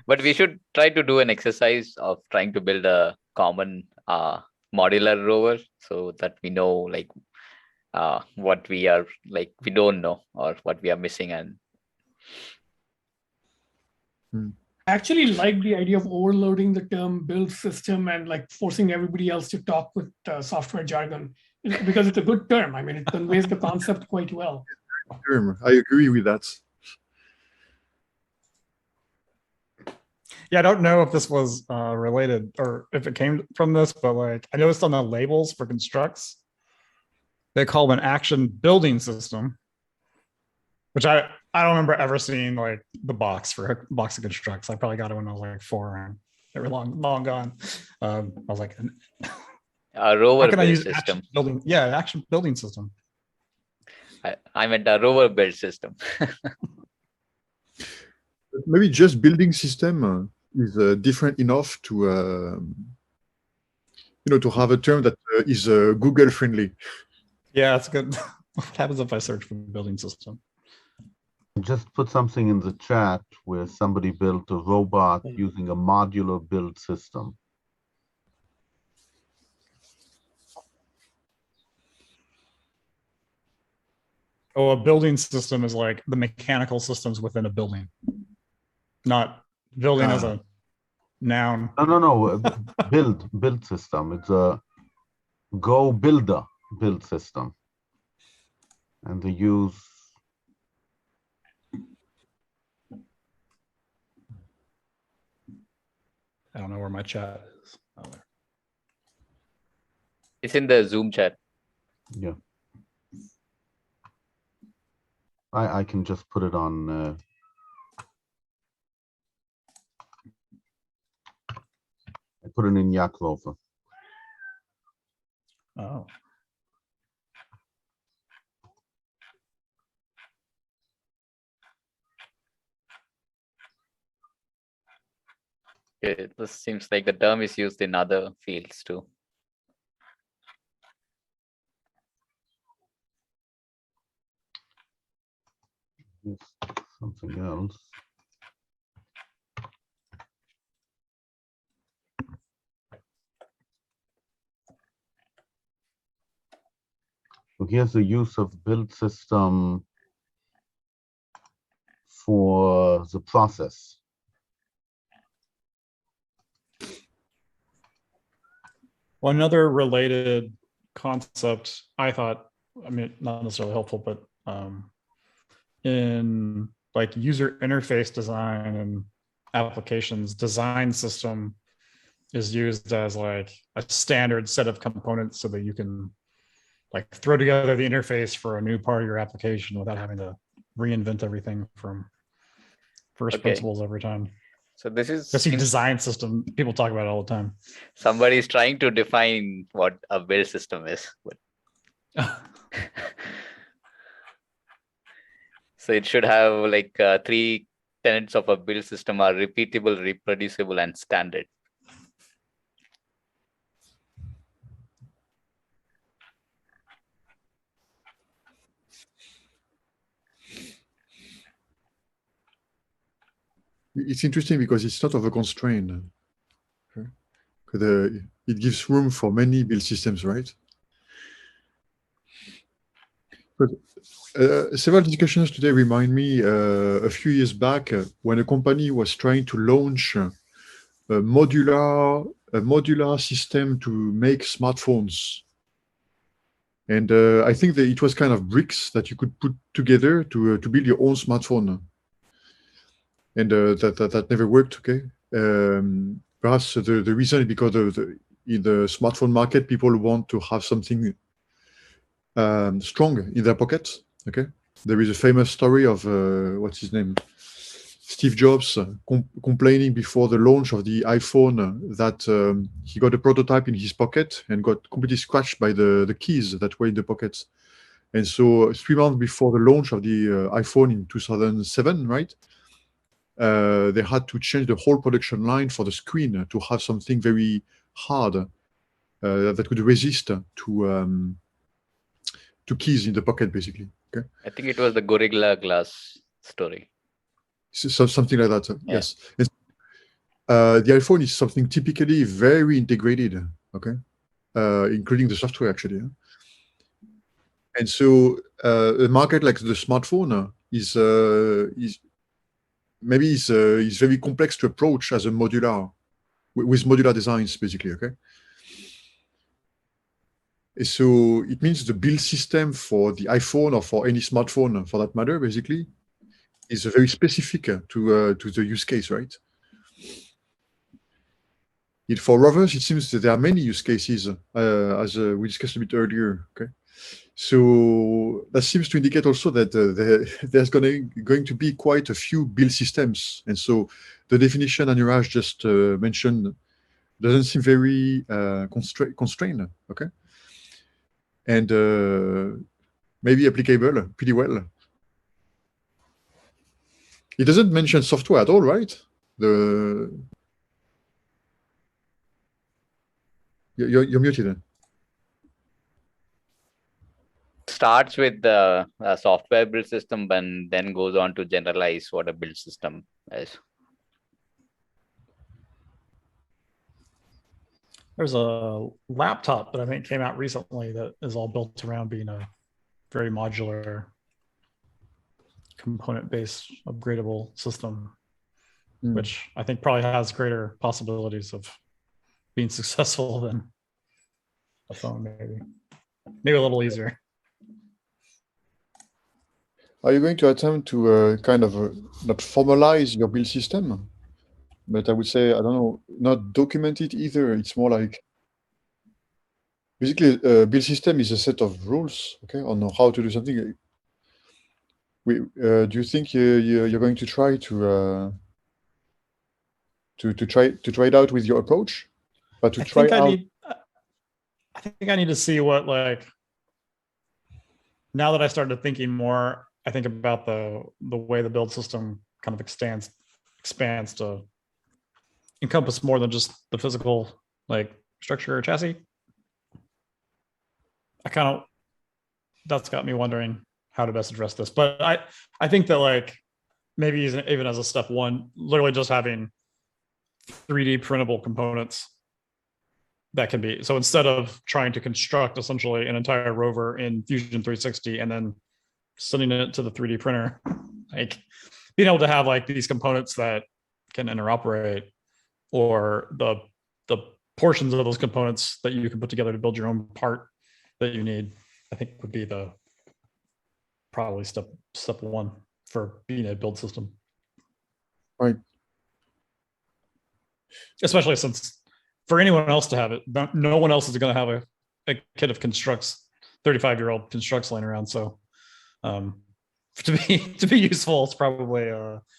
Speaker 2: But we should try to do an exercise of trying to build a common modular rover so that we know like what we are like we don't know or what we are missing. And
Speaker 6: I actually like the idea of overloading the term build system and like forcing everybody else to talk with software jargon because it's a good term. I mean, it conveys the concept quite well.
Speaker 3: I agree with that.
Speaker 1: Yeah, I don't know if this was related or if it came from this, but like I noticed on the labels for constructs, they call them an action building system, which I don't remember ever seeing like the box for a box of constructs. I probably got it when I was like 4 and they were long gone. I was like,
Speaker 2: a rover
Speaker 1: how can I
Speaker 2: build
Speaker 1: use
Speaker 2: system.
Speaker 1: action building? Yeah, an action building system.
Speaker 2: I meant a rover build system.
Speaker 3: Maybe just building system is different enough to to have a term that is Google friendly.
Speaker 1: Yeah, that's good. What happens if I search for building system?
Speaker 4: Just put something in the chat where somebody built a robot using a modular build system.
Speaker 1: Oh, a building system is like the mechanical systems within a building, not building as a noun.
Speaker 4: No. Build system. It's a Go Builder build system, and they use.
Speaker 1: I don't know where my chat is. Oh, there.
Speaker 2: It's in the Zoom chat.
Speaker 4: Yeah. I can just put it on. I put it in YakRover.
Speaker 1: Oh.
Speaker 2: This seems like the term is used in other fields too.
Speaker 4: Yes, something else. So here's the use of build system for the process.
Speaker 1: Well, another related concept I thought, I mean, not necessarily helpful, but in like user interface design and applications, design system is used as like a standard set of components so that you can like throw together the interface for a new part of your application without having to reinvent everything from first
Speaker 2: Okay.
Speaker 1: principles every time.
Speaker 2: So this is
Speaker 1: I see design system, people talk about it all the time.
Speaker 2: somebody is trying to define what a build system is. But so it should have like 3 tenets of a build system are repeatable, reproducible, and standard.
Speaker 3: It's interesting because it's not overconstrained. Okay? It gives room for many build systems, right? But several discussions today remind me a few years back when a company was trying to launch a modular system to make smartphones. And I think that it was kind of bricks that you could put together to build your own smartphone. And that never worked. Okay, perhaps the reason is because in the smartphone market, people want to have something strong in their pockets. Okay, there is a famous story of what's his name, Steve Jobs, complaining before the launch of the iPhone that he got a prototype in his pocket and got completely scratched by the keys that were in the pockets. And so 3 months before the launch of the iPhone in 2007, right? They had to change the whole production line for the screen to have something very hard that could resist to keys in the pocket, basically. Okay,
Speaker 2: I think it was the Gorilla Glass story.
Speaker 3: so something like that.
Speaker 2: Yeah.
Speaker 3: Yes. And, the iPhone is something typically very integrated. Okay, including the software actually. And so a market like the smartphone is maybe is very complex to approach as a modular with modular designs, basically. Okay. So it means the build system for the iPhone or for any smartphone, for that matter, basically, is very specific to the use case, right? For Rovers, it seems that there are many use cases, as we discussed a bit earlier. Okay, so that seems to indicate also that there's going to be quite a few build systems, and so the definition Anuraj just mentioned doesn't seem very constrained. Okay. And maybe applicable pretty well. It doesn't mention software at all, right? You're muted.
Speaker 2: Starts with the software build system and then goes on to generalize what a build system is.
Speaker 1: There's a laptop that I think came out recently that is all built around being a very modular component-based upgradable system, which I think probably has greater possibilities of being successful than a phone, maybe a little easier.
Speaker 3: Are you going to attempt to kind of not formalize your build system? But I would say, I don't know, not document it either. It's more like, basically, a build system is a set of rules, okay, on how to do something. Do you think you're going to try to try it out with your approach, but to try out?
Speaker 1: I think I need to see what, like, now that I started thinking more, I think about the way the build system kind of expands to encompass more than just the physical like structure or chassis. That's got me wondering how to best address this. But I think that like maybe even as a step one, literally just having 3D printable components that can be, so instead of trying to construct essentially an entire rover in Fusion 360 and then sending it to the 3D printer, like being able to have like these components that can interoperate, or the portions of those components that you can put together to build your own part that you need, I think would be the probably step one for being a build system.
Speaker 3: Right.
Speaker 1: Especially since for anyone else to have it, no one else is going to have a kit of constructs, 35-year-old constructs laying around. So to be useful, it's probably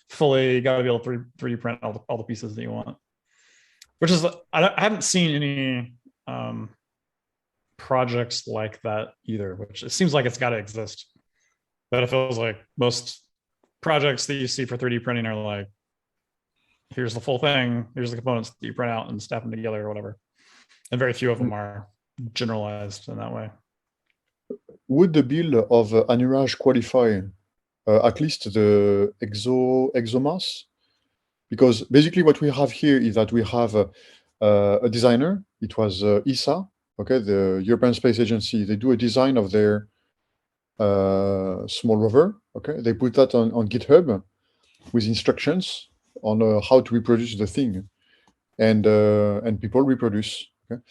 Speaker 1: fully got to be able to 3D print all the pieces that you want. Which is, I haven't seen any projects like that either, which it seems like it's got to exist. But it feels like most projects that you see for 3D printing are like, here's the full thing, here's the components that you print out and snap them together or whatever. And very few of them are generalized in that way.
Speaker 3: Would the build of Aniraj qualify at least the exomass? Because basically what we have here is that we have a designer. It was ESA, okay, the European Space Agency. They do a design of their small rover, okay? They put that on GitHub with instructions on how to reproduce the thing. And people reproduce, okay?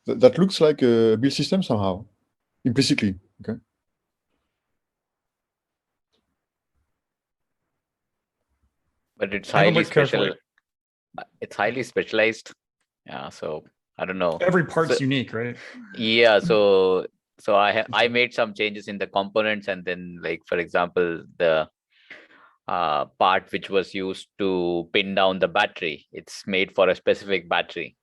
Speaker 3: That looks like a build system somehow, implicitly, okay?
Speaker 2: But it's
Speaker 1: I haven't
Speaker 2: highly
Speaker 1: looked carefully.
Speaker 2: it's highly specialized. Yeah, so I don't know.
Speaker 1: Every part's unique, right?
Speaker 2: Yeah, so I made some changes in the components, and then like for example the part which was used to pin down the battery, it's made for a specific battery.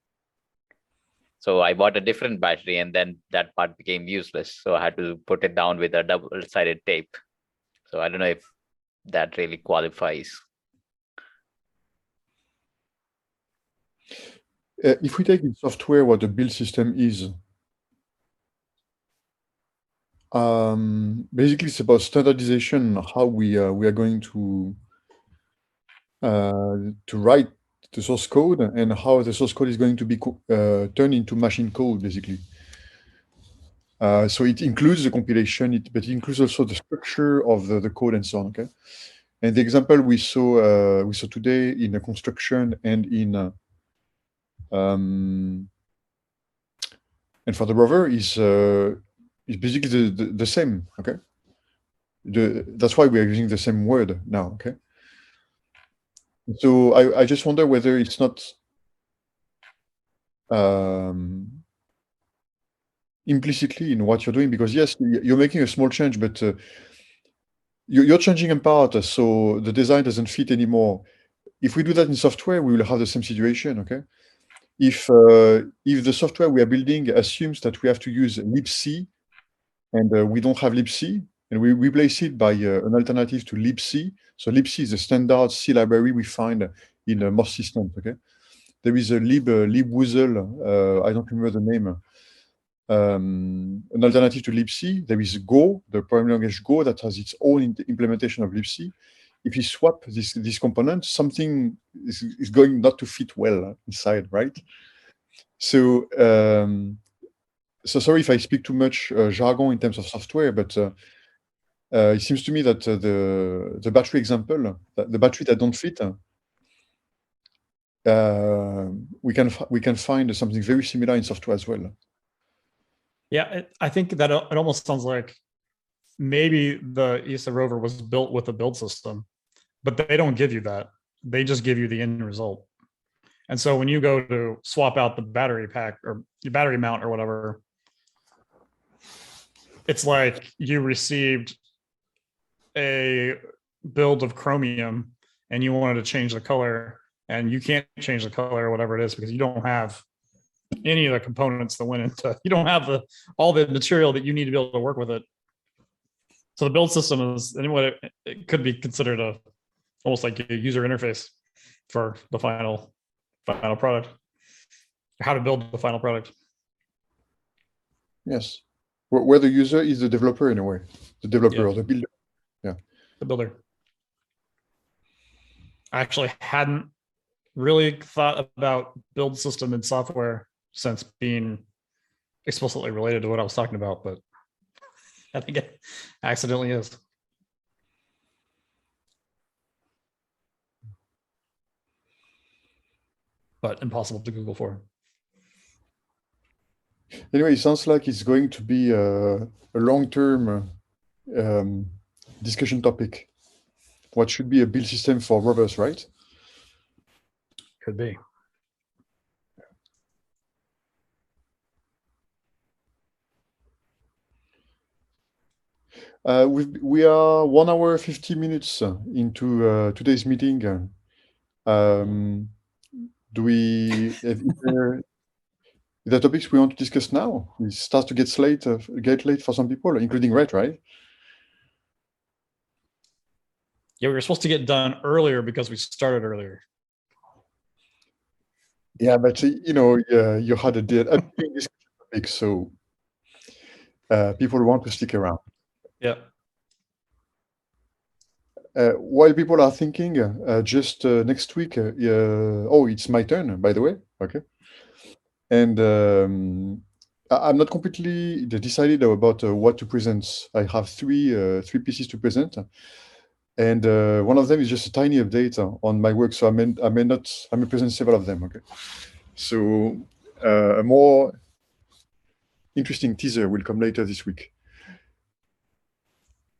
Speaker 2: So I bought a different battery, and then that part became useless. So I had to put it down with a double-sided tape. So I don't know if that really qualifies.
Speaker 3: If we take in software what a build system is, basically it's about standardization, how we are going to write the source code and how the source code is going to be turned into machine code, basically. So it includes the compilation, but it includes also the structure of the code and so on. Okay, and the example we saw today in the construction and in and for the rover is basically the same. Okay, that's why we are using the same word now. Okay, so I just wonder whether it's not implicitly in what you're doing, because yes, you're making a small change, but you're changing in part, so the design doesn't fit anymore. If we do that in software, we will have the same situation. Okay, if the software we are building assumes that we have to use libc, and we don't have libc, and we replace it by an alternative to libc. So libc is the standard C library we find in most systems. Okay, there is a libwoozle, I don't remember the name. An alternative to libc. There is Go, the programming language Go, that has its own implementation of libc. If you swap this component, something is going not to fit well inside, right? So, so sorry if I speak too much jargon in terms of software, but it seems to me that the battery example, the battery that don't fit, we can find something very similar in software as well.
Speaker 1: Yeah, I think that it almost sounds like maybe the ESA rover was built with a build system, but they don't give you that. They just give you the end result. And so when you go to swap out the battery pack or the battery mount or whatever, it's like you received a build of chromium and you wanted to change the color, and you can't change the color or whatever it is because you don't have any of the components that went into, you don't have all the material that you need to be able to work with it. So the build system is, anyway, it could be considered almost like a user interface for the final final product. How to build the final product.
Speaker 3: Yes. Where the user is the developer in a way, the developer
Speaker 1: Yeah.
Speaker 3: or the builder.
Speaker 1: The builder. I actually hadn't really thought about build system in software since being explicitly related to what I was talking about, but I think it accidentally is. But impossible to Google for.
Speaker 3: Anyway, it sounds like it's going to be a long-term discussion topic. What should be a build system for rovers, right?
Speaker 1: Could be.
Speaker 3: We are 1 hour 50 minutes into today's meeting. Do we have the topics we want to discuss now? It starts to get late for some people, including Rhett, right?
Speaker 1: Yeah, we were supposed to get done earlier because we started earlier.
Speaker 3: Yeah, but you had a discussion topic, so people want to stick around.
Speaker 1: Yeah.
Speaker 3: While people are thinking, just next week, it's my turn, by the way. Okay. And I'm not completely decided about what to present. I have three pieces to present. And one of them is just a tiny update on my work. So I may present several of them. Okay. So a more interesting teaser will come later this week.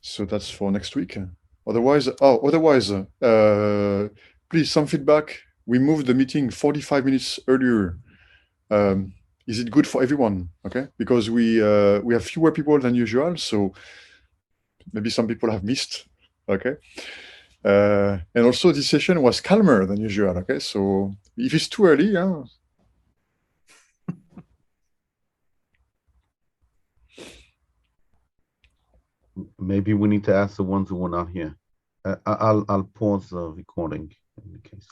Speaker 3: So that's for next week. Otherwise, please, some feedback. We moved the meeting 45 minutes earlier. Is it good for everyone? Okay, because we have fewer people than usual, so maybe some people have missed. Okay, and also this session was calmer than usual. Okay, so if it's too early,
Speaker 4: Maybe we need to ask the ones who were not here. I'll pause the recording in the case.